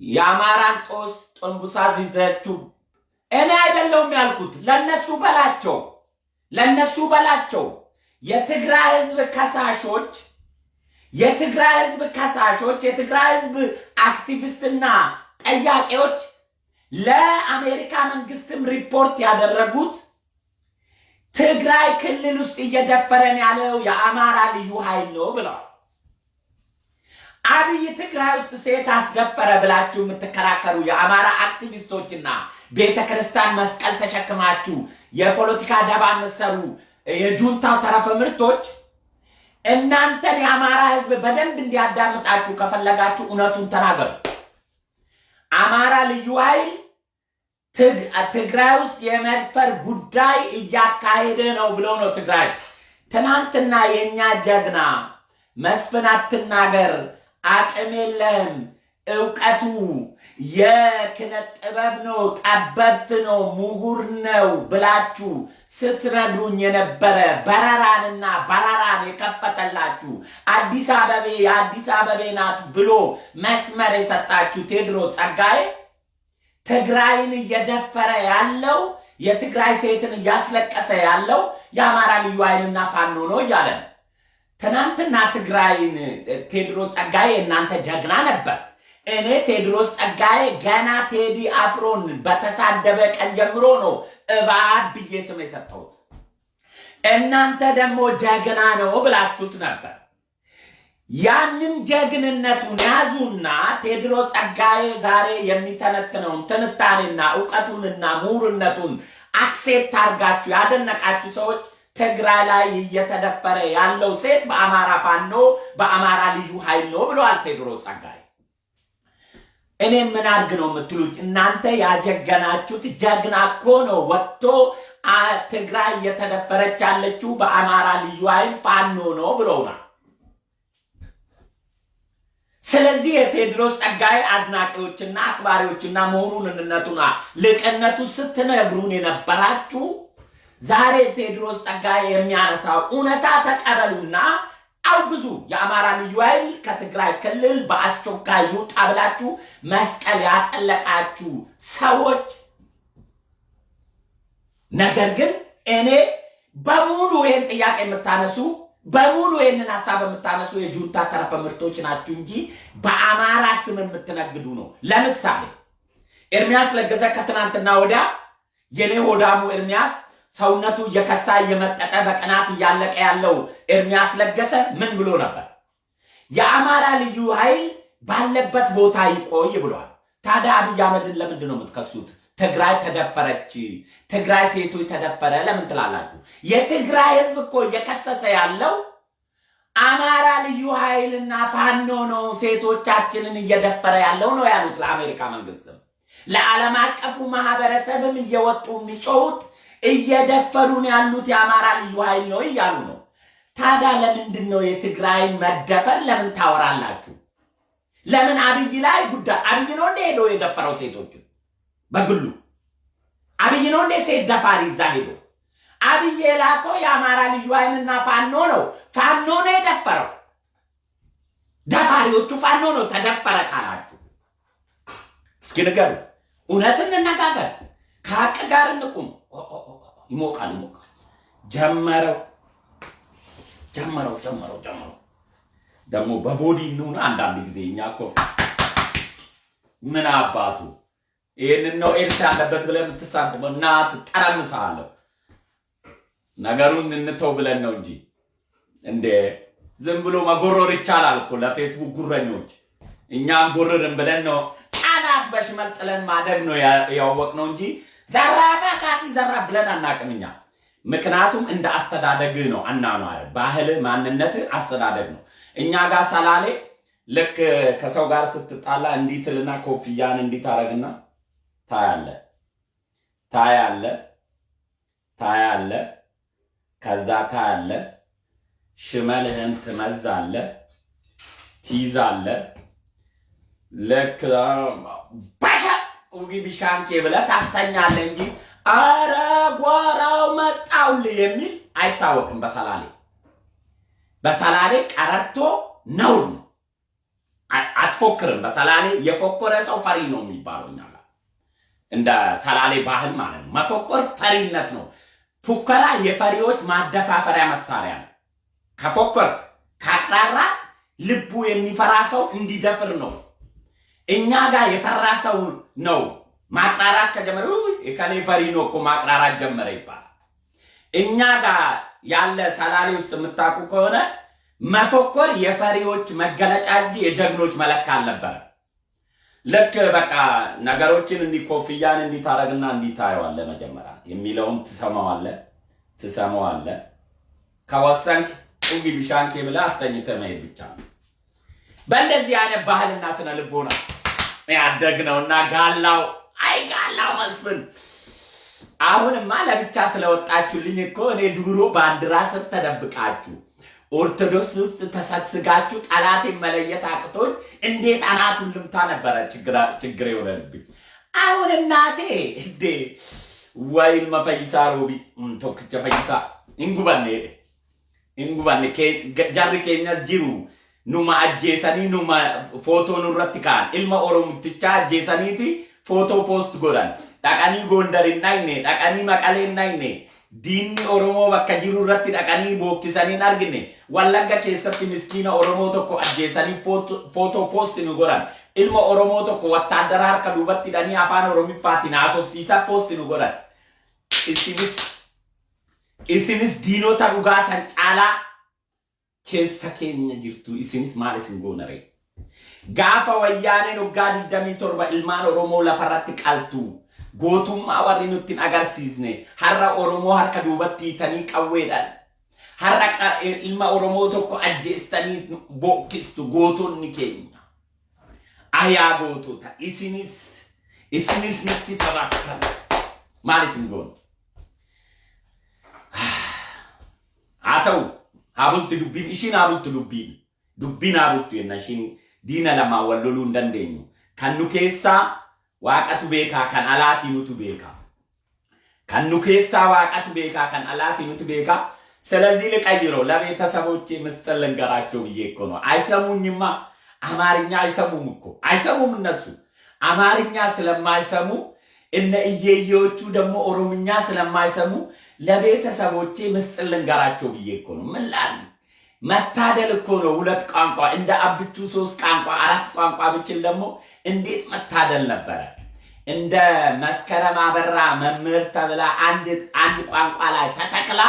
የአማራን ጦስ ጥንቡሳ ይዛችሁ እኔ አይደለሁም ያልኩት፣ ለነሱ በላቸው። የትግራይ ህዝብ ከሳሾች የትግራይ ህዝብ አክቲቪስትና ጠያቂዎች ለአሜሪካ መንግስትም ሪፖርት ያደረጉት ትግራይ ክልል ውስጥ እየደፈረን ያለው የአማራ ልዩ ኃይል ነው ብለዋል። አብይ ትግራይ ውስጥ ሴት አስደፈረ ብላችሁ የምትከራከሩ የአማራ አክቲቪስቶችና ቤተክርስቲያን መስቀል ተሸክማችሁ የፖለቲካ ደባ የምትሰሩ የጁንታው ተረፈ ምርቶች እናንተን የአማራ ህዝብ በደንብ እንዲያዳምጣችሁ ከፈለጋችሁ እውነቱን ተናገሩ። አማራ ልዩ ኃይል ትግራይ ውስጥ የመድፈር ጉዳይ እያካሄደ ነው ብለው ነው ትግራይ። ትናንትና የኛ ጀግና መስፍን አትናገር፣ አቅም የለም፣ እውቀቱ የኪነ ጥበብ ነው፣ ጠበብት ነው፣ ምሁር ነው ብላችሁ ስትነግሩኝ የነበረ በረራንና በረራን የከፈተላችሁ አዲስ አበቤ የአዲስ አበቤ ናት ብሎ መስመር የሰጣችሁ ቴዎድሮስ ጸጋዬ ትግራይን እየደፈረ ያለው የትግራይ ሴትን እያስለቀሰ ያለው የአማራ ልዩ ኃይልና ፋኖ ነው እያለ ነው። ትናንትና ትግራይን ቴዎድሮስ ጸጋዬ እናንተ ጀግና ነበር። እኔ ቴዎድሮስ ጸጋዬ ገና ቴዲ አፍሮን በተሳደበ ቀን ጀምሮ ነው እባብ ብዬ ስም የሰጠሁት። እናንተ ደግሞ ጀግና ነው ብላችሁት ነበር። ያንን ጀግንነቱን ያዙና ቴዎድሮስ ጸጋዬ ዛሬ የሚተነትነውን ትንታኔና እውቀቱንና ምሁርነቱን አክሴፕት አድርጋችሁ ያደነቃችሁ ሰዎች ትግራይ ላይ እየተደፈረ ያለው ሴት በአማራ ፋኖ በአማራ ልዩ ኃይል ነው ብለዋል ቴዎድሮስ ጸጋዬ። እኔ ምን አድርግ ነው የምትሉት? እናንተ ያጀገናችሁት ጀግና እኮ ነው ወጥቶ ትግራይ እየተደፈረች ያለችው በአማራ ልዩ ኃይል ፋኖ ነው ብለውናል። ስለዚህ የቴዎድሮስ ጸጋዬ አድናቂዎችና አክባሪዎችና ምሁሩንነቱና ልቅነቱ ስትነግሩን የነበራችሁ ዛሬ ቴዎድሮስ ጸጋዬ የሚያነሳው እውነታ ተቀበሉና አውግዙ። የአማራ ልዩ ኃይል ከትግራይ ክልል በአስቸኳይ ይውጣ ብላችሁ መስቀል ያጠለቃችሁ ሰዎች፣ ነገር ግን እኔ በሙሉ ይህን ጥያቄ የምታነሱ በሙሉ ይህንን ሀሳብ የምታነሱ የጁንታ ተረፈ ምርቶች ናችሁ እንጂ በአማራ ስም የምትነግዱ ነው። ለምሳሌ ኤርሚያስ ለገሰ ከትናንትና ወዲያ የኔ ሆዳሙ ኤርሚያስ ሰውነቱ እየከሳ እየመጠጠ በቅናት እያለቀ ያለው ኤርሚያስ ለገሰ ምን ብሎ ነበር? የአማራ ልዩ ኃይል ባለበት ቦታ ይቆይ ብሏል። ታዲያ አብይ አህመድን ለምንድን ነው የምትከሱት? ትግራይ ተደፈረች፣ ትግራይ ሴቶች ተደፈረ ለምን ትላላችሁ? የትግራይ ህዝብ እኮ እየከሰሰ ያለው አማራ ልዩ ኃይልና ፋኖ ነው ሴቶቻችንን እየደፈረ ያለው ነው ያሉት ለአሜሪካ መንግስትም ለዓለም አቀፉ ማህበረሰብም እየወጡ የሚጮሁት እየደፈሩን ያሉት የአማራ ልዩ ኃይል ነው እያሉ ነው። ታዲያ ለምንድን ነው የትግራይን መደፈር ለምን ታወራላችሁ? ለምን አብይ ላይ ጉዳይ አብይ ነው እንደ ሄዶ የደፈረው ሴቶችን በግሉ አብይ ነው እንደ ሴት ደፋሪ እዛ ሄዶ አብይ የላከው የአማራ ልዩ ኃይልና ፋኖ ነው። ፋኖ ነው የደፈረው። ደፋሪዎቹ ፋኖ ነው። ተደፈረ ካላችሁ እስኪ ንገሩ። እውነትን እንነጋገር፣ ከሀቅ ጋር እንቁም። ይሞቃል ጀመረው ደግሞ በቦዲ እንሁን። አንዳንድ ጊዜ እኛ እኮ ምን አባቱ ይህንን ነው ኤድስ ያለበት ብለን የምትሳደበው እና ትጠረምሳለሁ። ነገሩን እንተው ብለን ነው እንጂ እንደ ዝም ብሎ መጎረር ይቻላል እኮ ለፌስቡክ ጉረኞች። እኛም ጎረርን ብለን ነው ቃላት በሽመል ጥለን ማደግ ነው ያወቅነው እንጂ ዘራባ ካቲ ዘራ ብለን አናቅምኛ። ምክንያቱም እንደ አስተዳደግ ነው አናኗር ባህል ማንነት አስተዳደግ ነው። እኛ ጋር ሰላሌ ልክ ከሰው ጋር ስትጣላ እንዲትልና ኮፍያን እንዲታረግና ታያለ ከዛ ታያለ ሽመልህን ትመዛለ ትይዛለ ልክ ባሻ ውጊ ቢሻንቄ ብለህ ታስተኛለህ እንጂ አረ ጓራው መጣውልህ የሚል አይታወቅም። በሰላሌ ቀረርቶ ነው አትፎክርም። በሰላሌ የፎከረ ሰው ፈሪ ነው የሚባለው እኛ ጋር እንደ ሰላሌ ባህል ማለት ነው። መፎከር ፈሪነት ነው። ፉከራ የፈሪዎች ማደፋፈሪያ መሳሪያ ነው። ከፎከር ካቅራራ ልቡ የሚፈራ ሰው እንዲደፍር ነው። እኛ ጋር የፈራ ሰው ነው ማቅራራት ከጀመረ ከኔ ፈሪ ነው እኮ ማቅራራት ጀመረ ይባላል። እኛ ጋር ያለ ሰላሌ ውስጥ የምታውቁ ከሆነ መፎከር የፈሪዎች መገለጫ እንጂ የጀግኖች መለካ አልነበረ። ልክ በቃ ነገሮችን እንዲኮፍያን እንዲታረግና እንዲታየዋለ መጀመሪያ የሚለውን ትሰማዋለ ከወሰንክ እንግዲህ ቢሻንኬ ብለህ አስተኝተህ መሄድ ብቻ ነው። በእንደዚህ አይነት ባህልና ስነ ልቦና ያደግነውና ጋላው መስፍን አሁንማ ለብቻ ስለወጣችሁልኝ እኮ እኔ ድሮ ባንዲራ ስር ተደብቃችሁ ኦርቶዶክስ ውስጥ ተሰግስጋችሁ ጠላት መለየት አቅቶኝ እንዴት አናቱን ልምታ ነበረ ችግር የሆነብኝ። አሁን እናቴ እንዴ ወይል መፈይሳ ሮቢ ቶክቸ ፈይሳ እንጉባኔ ጃሪ ኬኛ ጅሩ ኑማ አጄሰኒ ኑማ ፎቶ ኑረት ካን ኢልማ ኦሮምቲቻ አጄሰኒቲ ፎቶ ፖስት ጎዳን ዳቃኒ ጎንደር ናይኔ ዳቃኒ መቀሌ ናይኔ ዲኒ ኦሮሞ በከ ጅሩ ረት ዳቃኒ ቦክሰኒ ናርግኔ ወለጋ ኬሰቲ ምስኪና ኦሮሞ ቶኮ አጄሰኒ ፎቶ ፖስት ኑ ጎዳን ኢልማ ኦሮሞ ቶኮ ወታደር harka ዱበቲ ዳኒ አፋን ኦሮሚፋቲ ናሶፍሲሳ ፖስት ኑ ጎዳን isinis diinota dhugaa san caalaa keessa keenya jirtu. isinis maal isin goonare gaafa wayyaaneen waggaa 27 ilmaan oromoo lafarratti qaltu gootummaa warri nutti agarsiisne har'a oromoo harka duubatti tanii qawweedhaan har'a ilma oromoo tokko ajjeestanii bokkistu gootonni keenya ayaa gootota isinis nutti taphattan maal isin goon atau habulti dubbin ishin habulti dubbin habulti yenna ishin diina lama wallolu ndandeenyu kan nu keessa waaqatu beeka kan alaati nutu beeka kan nu keessa waaqatu beeka kan alaati nutu beeka ስለዚህ ልቀይረው ለቤተሰቦቼ ምስጢር ልንገራቸው ብዬ እኮ ነው። አይሰሙኝማ። አማርኛ አይሰሙም እኮ አይሰሙም። እነሱ አማርኛ ስለማይሰሙ እነ እየየዎቹ ደግሞ ኦሮምኛ ስለማይሰሙ ለቤተሰቦቼ ምስጢር ልንገራቸው ብዬ እኮ ነው። ምን ላል መታደል እኮ ነው። ሁለት ቋንቋ እንደ አብቹ 3 ቋንቋ 4 ቋንቋ ብችል ደግሞ እንዴት መታደል ነበረ። እንደ መስከረም አበራ መምህር ተብላ አንድ ቋንቋ ላይ ተተክላ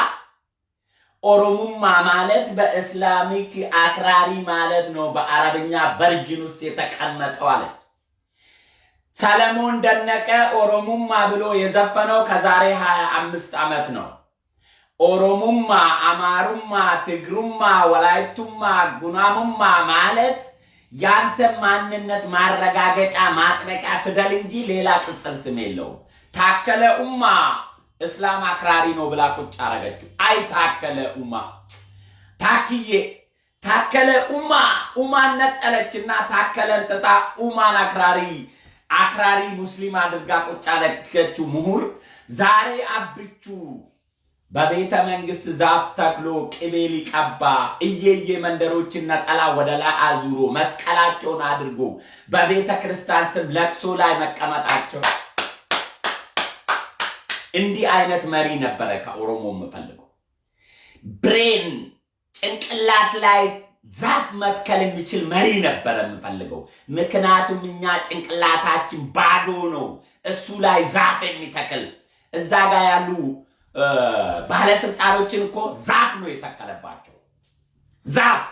ኦሮሙማ ማለት በእስላሚክ አክራሪ ማለት ነው፣ በአረብኛ ቨርጅን ውስጥ የተቀመጠው አለች። ሰለሞን ደነቀ ኦሮሙማ ብሎ የዘፈነው ከዛሬ 25 ዓመት ነው። ኦሮሙማ፣ አማሩማ፣ ትግሩማ፣ ወላይቱማ፣ ጉናሙማ ማለት ያንተ ማንነት ማረጋገጫ ማጥበቂያ ፊደል እንጂ ሌላ ቅጽል ስም የለውም። ታከለ ኡማ እስላም አክራሪ ነው ብላ ቁጭ አረገችው። አይ ታከለ ኡማ ታክዬ ታከለ ኡማን ነጠለችና ታከለን ጥጣ ኡማን አክራሪ ሙስሊም አድርጋ ቁጭ አረገችው። ምሁር ዛሬ አብቹ በቤተ መንግስት ዛፍ ተክሎ ቅቤ ሊቀባ እየየ መንደሮችን ነጠላ ወደ ላይ አዙሮ መስቀላቸውን አድርጎ በቤተ ክርስቲያን ስም ለቅሶ ላይ መቀመጣቸው እንዲህ አይነት መሪ ነበረ ከኦሮሞ የምፈልገው። ብሬን ጭንቅላት ላይ ዛፍ መትከል የሚችል መሪ ነበረ የምፈልገው። ምክንያቱም እኛ ጭንቅላታችን ባዶ ነው፣ እሱ ላይ ዛፍ የሚተክል እዛ ጋር ያሉ ባለስልጣኖችን እኮ ዛፍ ነው የተከለባቸው። ዛፍ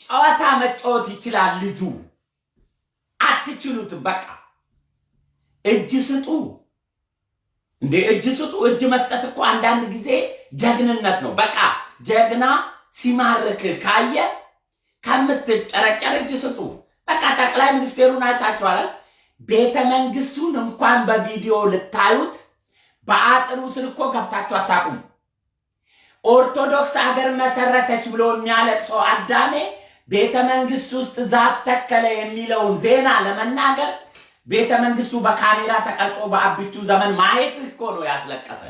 ጨዋታ መጫወት ይችላል ልጁ፣ አትችሉትም። በቃ እጅ ስጡ እንዴ! እጅ ስጡ። እጅ መስጠት እኮ አንዳንድ ጊዜ ጀግንነት ነው። በቃ ጀግና ሲማርክ ካየ ከምትጨረጨር እጅ ስጡ። በቃ ጠቅላይ ሚኒስቴሩን አይታችኋል። ቤተ መንግስቱን እንኳን በቪዲዮ ልታዩት በአጥሩ ስር እኮ ገብታችሁ አታውቁም። ኦርቶዶክስ ሀገር መሰረተች ብሎ የሚያለቅሰው አዳሜ ቤተ መንግስት ውስጥ ዛፍ ተከለ የሚለውን ዜና ለመናገር ቤተ መንግስቱ በካሜራ ተቀርጾ በአብቹ ዘመን ማየት እኮ ነው ያስለቀሰ።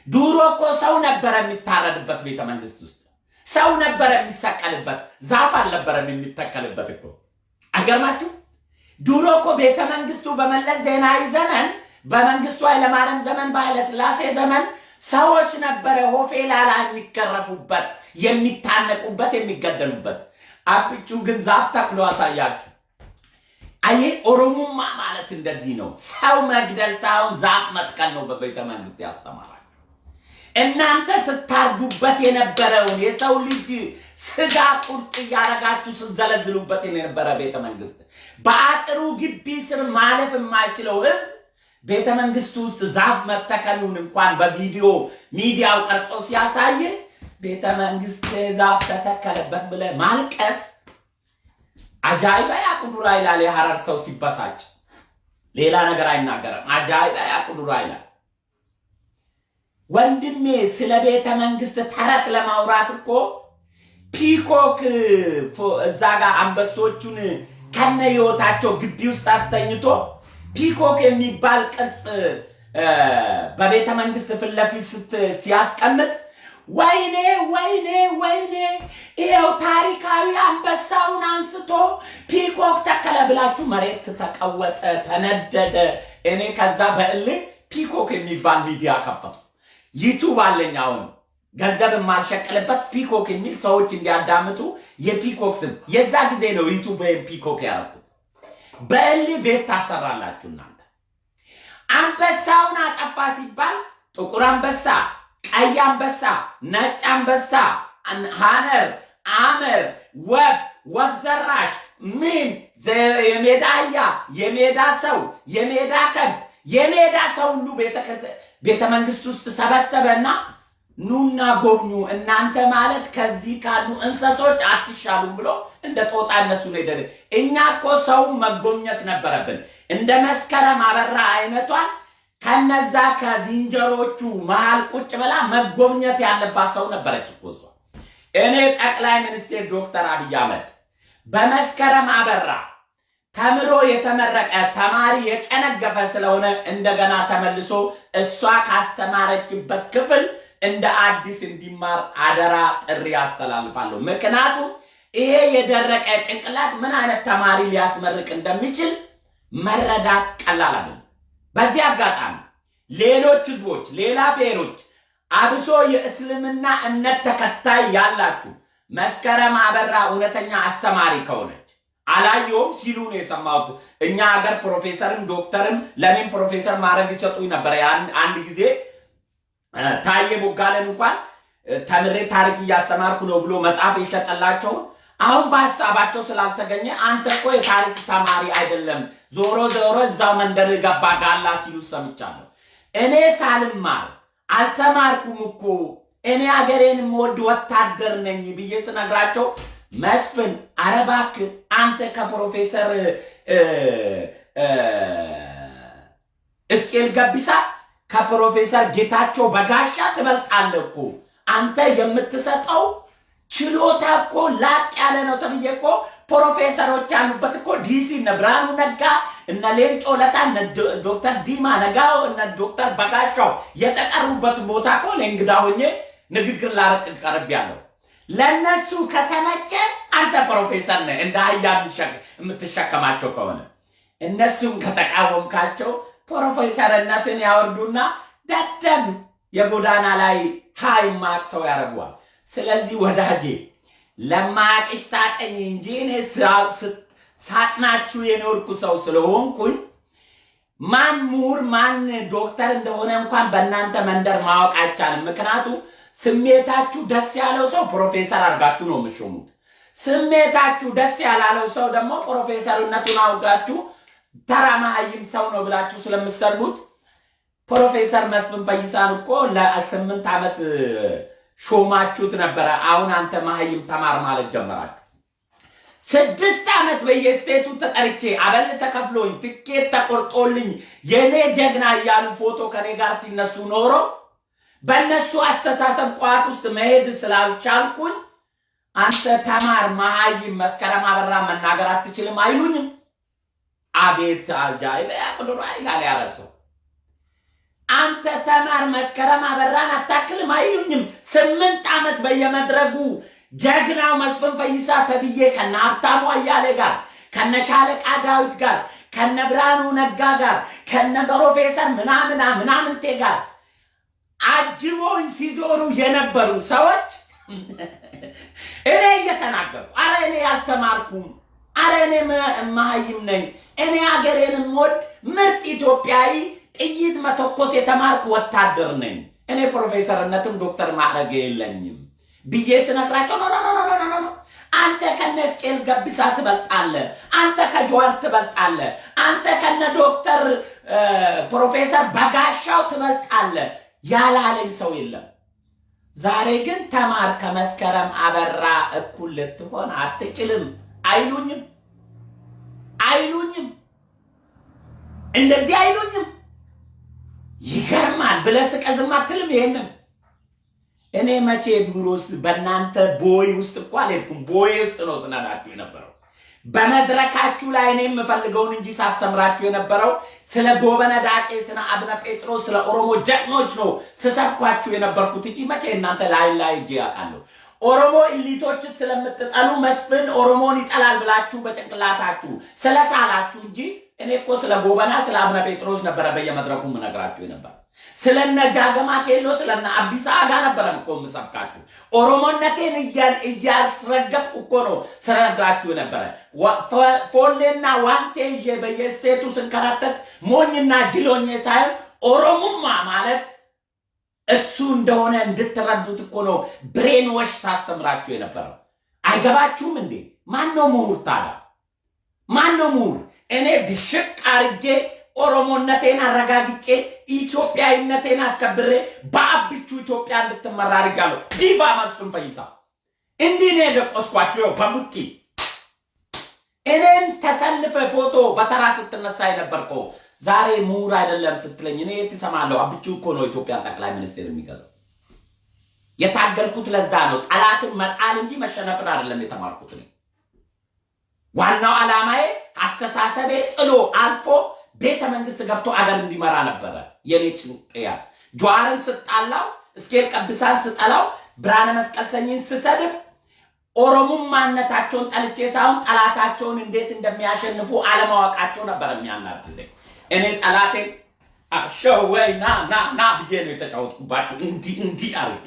ድሮ እኮ ሰው ነበረ የሚታረድበት ቤተ መንግስት ውስጥ፣ ሰው ነበረ የሚሰቀልበት፣ ዛፍ አልነበረም የሚተከልበት እኮ። አይገርማችሁ? ድሮ እኮ ቤተ መንግስቱ በመለስ ዜናዊ ዘመን፣ በመንግስቱ ኃይለማርያም ዘመን፣ በኃይለ ሥላሴ ዘመን ሰዎች ነበረ ሆፌላ ላይ የሚገረፉበት፣ የሚታነቁበት፣ የሚገደሉበት። አብቹ ግን ዛፍ ተክሎ አሳያችሁ። አይ ኦሮሞማ ማለት እንደዚህ ነው። ሰው መግደል ሳይሆን ዛፍ መትከል ነው በቤተ መንግስት ያስተማራችሁ። እናንተ ስታርዱበት የነበረውን የሰው ልጅ ስጋ ቁርጥ እያረጋችሁ ስትዘለዝሉበት የነበረ ቤተ መንግስት፣ በአጥሩ ግቢ ስር ማለፍ የማይችለው ህዝብ ቤተ መንግስት ውስጥ ዛፍ መተከሉን እንኳን በቪዲዮ ሚዲያው ቀርጾ ሲያሳይ ቤተ መንግስት ዛፍ ተተከለበት ብለ ማልቀስ አጃይባ ያቁዱራ ይላል። የሐረር ሰው ሲበሳጭ ሌላ ነገር አይናገርም። አጃይባ ያቁዱራ ይላል። ወንድሜ ስለ ቤተ መንግስት ተረት ለማውራት እኮ ፒኮክ እዛ ጋር አንበሶቹን ከነ ህይወታቸው ግቢ ውስጥ አስተኝቶ ፒኮክ የሚባል ቅርጽ በቤተ መንግስት ፊት ለፊት ሲያስቀምጥ ወይኔ ወይኔ ወይኔ ይሄው ታሪካዊ አንበሳውን አንስቶ ፒኮክ ተከለ ብላችሁ መሬት ተቀወጠ፣ ተነደደ። እኔ ከዛ በእልህ ፒኮክ የሚባል ሚዲያ ከፈቱ። ዩቲዩብ አለኝ አሁን ገንዘብ የማልሸቅልበት ፒኮክ የሚል ሰዎች እንዲያዳምጡ የፒኮክ ስም የዛ ጊዜ ነው ዩቲዩብ ፒኮክ ያደረኩት። በእልህ ቤት ታሰራላችሁ እናንተ። አንበሳውን አጠፋ ሲባል ጥቁር አንበሳ፣ ቀይ አንበሳ፣ ነጭ አንበሳ፣ ሐነር፣ አመር፣ ወፍ ዘራሽ ምን የሜዳ አህያ፣ የሜዳ ሰው፣ የሜዳ ከብት፣ የሜዳ ሰው ሁሉ ቤተ መንግስት ውስጥ ሰበሰበና ኑና ጎብኙ፣ እናንተ ማለት ከዚህ ካሉ እንስሶች አትሻሉም ብሎ እንደ ጦጣ እነሱ ነው ይደረ። እኛ እኮ ሰው መጎብኘት ነበረብን። እንደ መስከረም አበራ አይነቷን ከነዛ ከዝንጀሮቹ መሃል ቁጭ ብላ መጎብኘት ያለባት ሰው ነበረች እኮ እሷ። እኔ ጠቅላይ ሚኒስትር ዶክተር አብይ አህመድ በመስከረም አበራ ተምሮ የተመረቀ ተማሪ የጨነገፈ ስለሆነ እንደገና ተመልሶ እሷ ካስተማረችበት ክፍል እንደ አዲስ እንዲማር አደራ ጥሪ አስተላልፋለሁ። ምክንያቱም ይሄ የደረቀ ጭንቅላት ምን አይነት ተማሪ ሊያስመርቅ እንደሚችል መረዳት ቀላል አይደለም። በዚህ አጋጣሚ ሌሎች ህዝቦች፣ ሌላ ብሔሮች አብሶ የእስልምና እምነት ተከታይ ያላችሁ መስከረም አበራ እውነተኛ አስተማሪ ከሆነች አላየውም ሲሉ ነው የሰማሁት። እኛ ሀገር ፕሮፌሰርም ዶክተርም ለኔም ፕሮፌሰር ማድረግ ይሰጡኝ ነበር። አንድ ጊዜ ታዬ ቦጋለን እንኳን ተምሬ ታሪክ እያስተማርኩ ነው ብሎ መጽሐፍ ይሸጠላቸው አሁን በሐሳባቸው ስላልተገኘ አንተ እኮ የታሪክ ተማሪ አይደለም ዞሮ ዞሮ እዛው መንደር ገባ ጋላ ሲሉ ሰምቻለሁ። እኔ ሳልማር አልተማርኩም እኮ እኔ አገሬን ወድ ወታደር ነኝ ብዬ ስነግራቸው መስፍን አረባክ አንተ ከፕሮፌሰር እስቄል ገቢሳ ከፕሮፌሰር ጌታቸው በጋሻ ትበልጣለህ እኮ አንተ የምትሰጠው ችሎታ እኮ ላቅ ያለ ነው ተብዬ እኮ ፕሮፌሰሮች ያሉበት እኮ ዲሲ እነ ብርሃኑ ነጋ እነ ሌንጮ ለታ እነ ዶክተር ዲማ ነጋው እነ ዶክተር በጋሻው የተቀሩበት ቦታ እኮ ለእንግዳ ሆኜ ንግግር ላረቅ ቀርቤያለሁ። ለነሱ ከተመቸ አንተ ፕሮፌሰር ነህ እንደ አህያ የምትሸከማቸው ከሆነ እነሱም ከተቃወምካቸው ፕሮፌሰርነትን ያወርዱና ደደብ የጎዳና ላይ ሃይማቅ ሰው ያደርጓል። ስለዚህ ወዳጄ ለማቅሽ ታጠኝ እንጂ እኔ ሳጥናችሁ የኖርኩ ሰው ስለሆንኩኝ ማን ምሁር ማን ዶክተር እንደሆነ እንኳን በእናንተ መንደር ማወቅ አይቻልም። ምክንያቱም ስሜታችሁ ደስ ያለው ሰው ፕሮፌሰር አድርጋችሁ ነው የምትሾሙት። ስሜታችሁ ደስ ያላለው ሰው ደግሞ ፕሮፌሰርነቱን አውጋችሁ ተራ መሃይም ሰው ነው ብላችሁ ስለምትሰሩት ፕሮፌሰር መስፍን ፈይሳን እኮ ለ8 ዓመት ሾማችሁት ነበረ። አሁን አንተ መሃይም ተማር ማለት ጀመራችሁ። 6 ዓመት በየስቴቱ ተጠርቼ አበል ተከፍሎኝ ትኬት ተቆርጦልኝ የኔ ጀግና እያሉ ፎቶ ከኔ ጋር ሲነሱ ኖሮ በእነሱ አስተሳሰብ ቋት ውስጥ መሄድ ስላልቻልኩኝ አንተ ተማር መሃይም መስከረም አበራ መናገር አትችልም አይሉኝም። አቤት አጃይብ ያቁድራ ይላል ያረሰው። አንተ ተማር መስከረም አበራን አታክልም አይሉኝም። 8 ዓመት በየመድረጉ ጀግናው መስፍን ፈይሳ ተብዬ ከነ ሀብታሙ አያሌ ጋር ከነ ሻለቃ ዳዊት ጋር ከነ ብርሃኑ ነጋ ጋር ከነ ፕሮፌሰር ምናምንቴ ጋር አጅቦኝ ሲዞሩ የነበሩ ሰዎች እኔ እየተናገሩ አረ እኔ ያልተማርኩም አረ እኔ መሃይም ነኝ እኔ አገሬን ወድ ምርጥ ኢትዮጵያዊ ጥይት መተኮስ የተማርኩ ወታደር ነኝ እኔ ፕሮፌሰርነትም ዶክተር ማዕረግ የለኝም ብዬ ስነግራቸው ኖ አንተ ከነ እስቄል ገቢሳ ትበልጣለህ፣ አንተ ከጀዋር ትበልጣለህ፣ አንተ ከነ ዶክተር ፕሮፌሰር በጋሻው ትበልጣለህ ያላለኝ ሰው የለም። ዛሬ ግን ተማር ከመስከረም አበራ እኩል ልትሆን አትችልም አይሉኝም። እንደዚህ አይሉኝም። ይገርማል ብለህ ስቀዝም አትልም። ይሄንን እኔ መቼ ቢሮ ውስጥ በእናንተ ቦይ ውስጥ እኮ አልሄድኩም። ቦይ ውስጥ ነው ስነዳችሁ የነበረው። በመድረካችሁ ላይ እኔ የምፈልገውን እንጂ ሳስተምራችሁ የነበረው ስለ ጎበነ ዳቄ፣ ስለ አብነ ጴጥሮስ፣ ስለ ኦሮሞ ጀግኖች ነው ስሰብኳችሁ የነበርኩት እንጂ መቼ እናንተ ላይ እጄ ያውቃለሁ። ኦሮሞ ኢሊቶች ስለምትጠሉ መስፍን ኦሮሞን ይጠላል ብላችሁ በጭንቅላታችሁ ስለሳላችሁ እንጂ እኔ እኮ ስለ ጎበና ስለ አብነ ጴጥሮስ ነበረ በየመድረኩ ምነግራችሁ የነበር። ስለነ ጃገማ ኬሎ ስለነ አብዲሳ አጋ ነበረ እኮ ምሰብካችሁ። ኦሮሞነቴን እያስረገጥኩ እኮ ነው ስነግራችሁ የነበረ። ፎሌና ዋንቴ በየስቴቱ ስንከራተት ሞኝና ጅሎኝ ሳይሆን ኦሮሞማ ማለት እሱ እንደሆነ እንድትረዱት እኮ ነው ብሬን ወሽ ታስተምራችሁ የነበረው። አይገባችሁም እንዴ? ማን ነው ምሁር ታዲያ? ማን ነው ምሁር? እኔ ድሽቅ አርጌ ኦሮሞነቴን አረጋግጬ ኢትዮጵያዊነቴን አስከብሬ በአብቹ ኢትዮጵያ እንድትመራ አድርጋለሁ። ዲቫ መስፍን ፈይሳ እንዲህ ነው የደቆስኳችሁ በሙጢ። እኔን ተሰልፈ ፎቶ በተራ ስትነሳ የነበርከው ዛሬ ምሁር አይደለም ስትለኝ እኔ ትሰማለሁ። አብቹ እኮ ነው ኢትዮጵያን ጠቅላይ ሚኒስቴር የሚገዛው። የታገልኩት ለዛ ነው። ጠላትን መጣል እንጂ መሸነፍን አይደለም የተማርኩት። ዋናው ዓላማዬ አስተሳሰቤ ጥሎ አልፎ ቤተ መንግስት ገብቶ አገር እንዲመራ ነበረ የኔ ጭንቅያ። ጀዋርን ስጣላው እስኬል ቀብሳን ስጠላው ብርሃነ መስቀል ሰኝን ስሰድብ ኦሮሞማነታቸውን ጠልቼ ሳይሆን ጠላታቸውን እንዴት እንደሚያሸንፉ አለማወቃቸው ነበር የሚያናድደኝ። እኔ ጠላቴ አሸወይ ና ብዬ ነው የተጫወትኩባቸው። እንዲህ አርጌ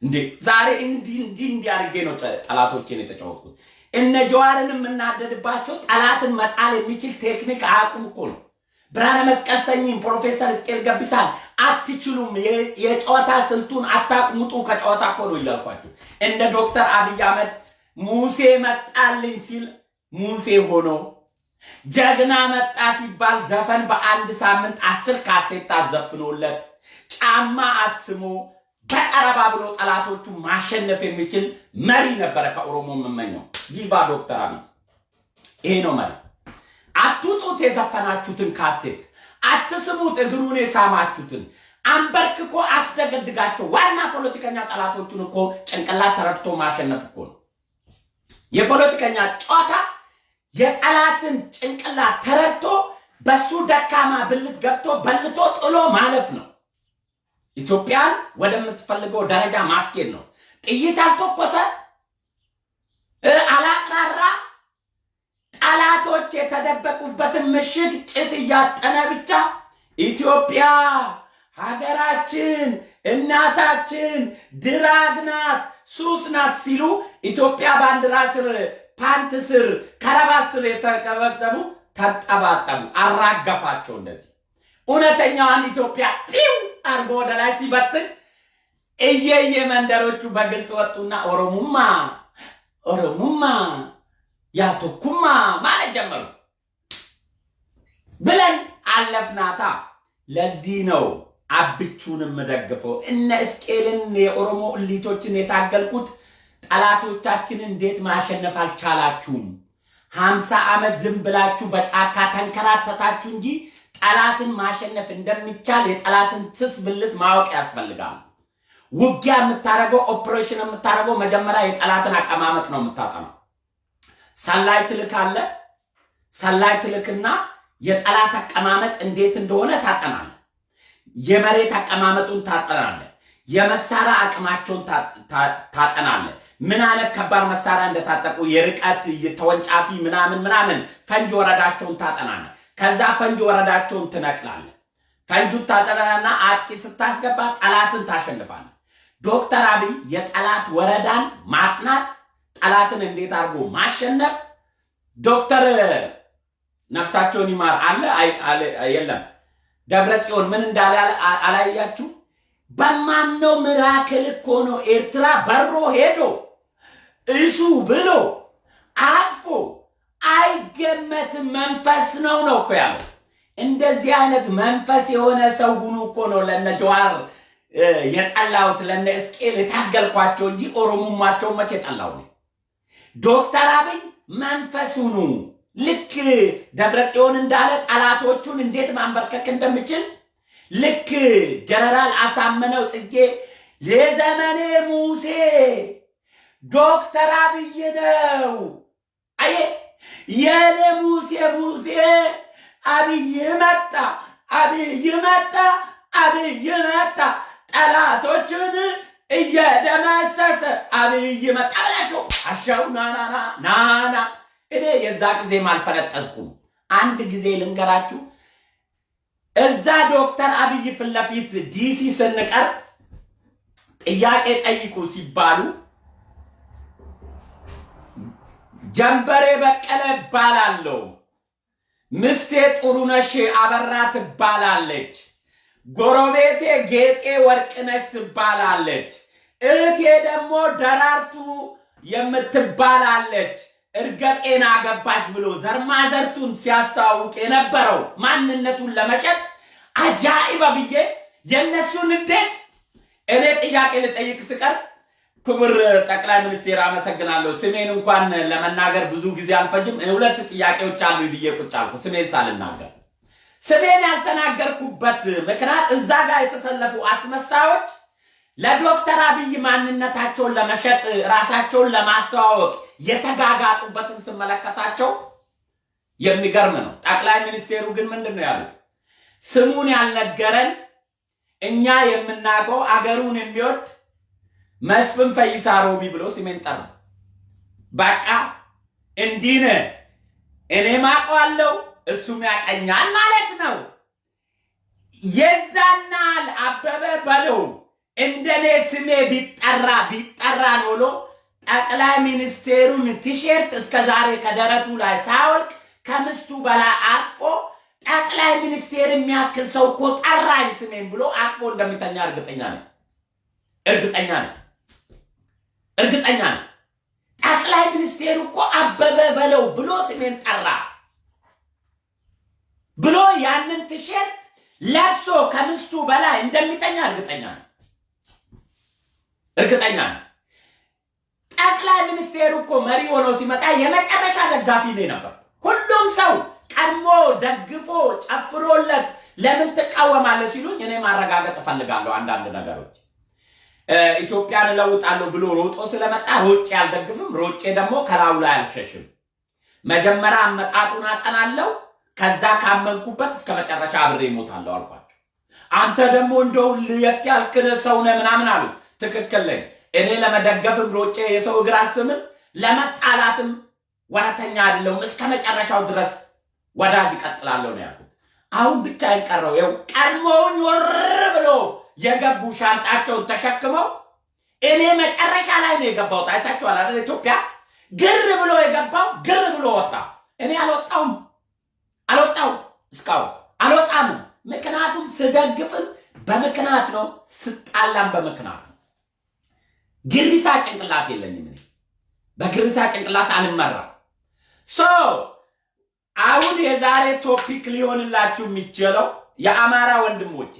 እንዴ ዛሬ እንዲህ አርጌ ነው ጠላቶቼን የተጫወትኩት። እነ ጀዋርንም እናደድባቸው ጠላትን መጣል የሚችል ቴክኒክ አያውቁም እኮ ነው። ብርሃነ መስቀል ሰኝን ፕሮፌሰር እስቄል ገቢሳን አትችሉም፣ የጨዋታ ስልቱን አታቅሙጡ ከጨዋታ እኮ ነው እያልኳችሁ። እንደ ዶክተር አብይ አህመድ ሙሴ መጣልኝ ሲል ሙሴ ሆኖ ጀግና መጣ ሲባል ዘፈን በአንድ ሳምንት 10 ካሴት አዘፍኖለት ጫማ አስሞ በቀረባ ብሎ ጠላቶቹ ማሸነፍ የሚችል መሪ ነበረ ከኦሮሞ የምመኘው። ይባ ዶክተር አብይ ይሄ ነው መሪ። አትውጡት የዘፈናችሁትን ካሴት፣ አትስሙት እግሩን የሳማችሁትን፣ አንበርክኮ አስደገድጋቸው። ዋና ፖለቲከኛ ጠላቶቹን እኮ ጭንቅላት ተረድቶ ማሸነፍ እኮ ነው የፖለቲከኛ ጨዋታ። የጠላትን ጭንቅላት ተረድቶ በሱ ደካማ ብልት ገብቶ በልቶ ጥሎ ማለፍ ነው። ኢትዮጵያን ወደምትፈልገው ደረጃ ማስኬድ ነው። ጥይት አልተኮሰ አላቅራራ ጠላቶች የተደበቁበትን ምሽግ ጭስ እያጠነ ብቻ ኢትዮጵያ ሀገራችን እናታችን ድራግ ናት ሱስ ናት ሲሉ ኢትዮጵያ ባንዲራ ስር ፓንት ስር ከረባት ስር የተቀበጠሙ ተጠባጠሙ። አራገፋቸው። እንደዚህ እውነተኛዋን ኢትዮጵያ ፒው አርጎ ወደ ላይ ሲበትን እየየ መንደሮቹ በግልጽ ወጡና ኦሮሙማ ያቶኩማ ማለት ጀመሩ ብለን አለፍናታ። ለዚህ ነው አብቹንም ደግፈው እነ እስቄልን የኦሮሞ እሊቶችን የታገልኩት። ጠላቶቻችን እንዴት ማሸነፍ አልቻላችሁም? 50 ዓመት ዝም ብላችሁ በጫካ ተንከራተታችሁ እንጂ ጠላትን ማሸነፍ እንደሚቻል የጠላትን ስስ ብልት ማወቅ ያስፈልጋል። ውጊያ የምታረገው ኦፕሬሽን የምታረገው መጀመሪያ የጠላትን አቀማመጥ ነው የምታጠናው። ሰላይ ትልካለ። ሰላይ ትልክና የጠላት አቀማመጥ እንዴት እንደሆነ ታጠናለ። የመሬት አቀማመጡን ታጠናለ። የመሳሪያ አቅማቸውን ታጠናለ። ምን አይነት ከባድ መሳሪያ እንደታጠቁ የርቀት የተወንጫፊ ምናምን ፈንጅ ወረዳቸውን ታጠናለ። ከዛ ፈንጅ ወረዳቸውን ትነቅላለ። ፈንጁ ታጠናና አጥቂ ስታስገባ ጠላትን ታሸንፋለ። ዶክተር አብይ የጠላት ወረዳን ማጥናት ጠላትን እንዴት አድርጎ ማሸነፍ ዶክተር ነፍሳቸውን ይማር አለ የለም ደብረ ጽዮን ምን እንዳለ አላያችሁ? በማነው ሚራክል እኮ ነው ኤርትራ በሮ ሄዶ እሱ ብሎ አጥፎ አይገመትም መንፈስ ነው እኮ ያለው። እንደዚህ አይነት መንፈስ የሆነ ሰው ሁሉ እኮ ነው ለነ ጀዋር የጠላውት ለነ እስቄል የታገልኳቸው እንጂ ኦሮሞማቸው መቼ ጠላው ነው። ዶክተር አብይ መንፈሱ ነው። ልክ ደብረ ጽዮን እንዳለ ጠላቶቹን እንዴት ማንበርከክ እንደሚችል ልክ ጀነራል አሳምነው ጽጌ የዘመኔ ሙሴ ዶክተር አብይ ነው። አየ የኔ ሙሴ አብይ መጣ ጠላቶችን እየደመሰሰ አብይ መጣ ብላችሁ አሻው ናና እኔ የዛ ጊዜ ማልፈለጠዝኩም። አንድ ጊዜ ልንገራችሁ። እዛ ዶክተር አብይ ፊት ለፊት ዲሲ ስንቀር ጥያቄ ጠይቁ ሲባሉ ጀንበሬ በቀለ እባላለሁ፣ ምስቴ ጥሩነሽ አበራ ትባላለች፣ ጎረቤቴ ጌጤ ወርቅነሽ ትባላለች፣ እህቴ ደግሞ ደራርቱ የምትባላለች እርገጤና አገባች ብሎ ዘርማዘርቱን ሲያስተዋውቅ የነበረው ማንነቱን ለመሸጥ አጃኢባ ብዬ የነሱን እንዴት እኔ ጥያቄ ልጠይቅ ስቀር ክቡር ጠቅላይ ሚኒስቴር አመሰግናለሁ፣ ስሜን እንኳን ለመናገር ብዙ ጊዜ አልፈጅም፣ 2 ጥያቄዎች አሉ ብዬ ቁጭ አልኩ ስሜን ሳልናገር። ስሜን ያልተናገርኩበት ምክንያት እዛ ጋር የተሰለፉ አስመሳዮች ለዶክተር አብይ ማንነታቸውን ለመሸጥ ራሳቸውን ለማስተዋወቅ የተጋጋጡበትን ስመለከታቸው የሚገርም ነው። ጠቅላይ ሚኒስቴሩ ግን ምንድነው ያሉት? ስሙን ያልነገረን እኛ የምናውቀው አገሩን የሚወድ መስፍን ፈይሳ ሮቢ ብሎ ስሜን ጠራ። በቃ እንዲህ ነህ፣ እኔም አውቀዋለሁ እሱም ያቀኛል ማለት ነው። የዛናል አበበ በለው እንደኔ ስሜ ቢጠራ ኖሎ ጠቅላይ ሚኒስቴሩን ቲሸርት እስከ ዛሬ ከደረቱ ላይ ሳወልቅ ከምስቱ በላይ አቅፎ ጠቅላይ ሚኒስቴር የሚያክል ሰው እኮ ጠራኝ ስሜን ብሎ አቅፎ እንደሚተኛ እርግጠኛ ነኝ። ጠቅላይ ሚኒስቴሩ እኮ አበበ በለው ብሎ ስሜን ጠራ ብሎ ያንን ቲሸርት ለብሶ ከምስቱ በላይ እንደሚተኛ እርግጠኛ ነኝ። ጠቅላይ ሚኒስቴሩ እኮ መሪ ሆኖ ሲመጣ የመጨረሻ ደጋፊ ነበር። ሁሉም ሰው ቀድሞ ደግፎ ጨፍሮለት ለምን ትቃወማለህ ሲሉኝ እኔ ማረጋገጥ እፈልጋለሁ። አንዳንድ ነገሮች ኢትዮጵያን ለውጣለሁ ብሎ ሮጦ ስለመጣ ሮጬ አልደግፍም፣ ሮጬ ደግሞ ከላዩ ላይ አልሸሽም። መጀመሪያ አመጣጡን አጠናለሁ፣ ከዛ ካመንኩበት እስከ መጨረሻ አብሬ እሞታለሁ አልኳቸው። አንተ ደግሞ እንደው ለየት ያልክ ሰው ነህ ምናምን አሉ። ትክክል ነኝ። እኔ ለመደገፍም ሮጬ የሰው እግር አልስምም፣ ለመጣላትም ወራተኛ አይደለሁም። እስከ መጨረሻው ድረስ ወዳጅ እቀጥላለሁ ነው ያልኩት። አሁን ብቻ አይቀረው ይኸው ቀድሞውን ወር ብሎ የገቡ ሻንጣቸውን ተሸክመው እኔ መጨረሻ ላይ ነው የገባሁት። አይታችኋል አይደል? ኢትዮጵያ ግር ብሎ የገባው ግር ብሎ ወጣ። እኔ አልወጣም እስካሁን አልወጣም። ምክንያቱም ስደግፍም በምክንያት ነው፣ ስጣላም በምክንያት ነው። ግሪሳ ጭንቅላት የለኝም። እኔ በግሪሳ ጭንቅላት አልመራም። አሁን የዛሬ ቶፒክ ሊሆንላችሁ የሚችለው የአማራ ወንድሞቼ፣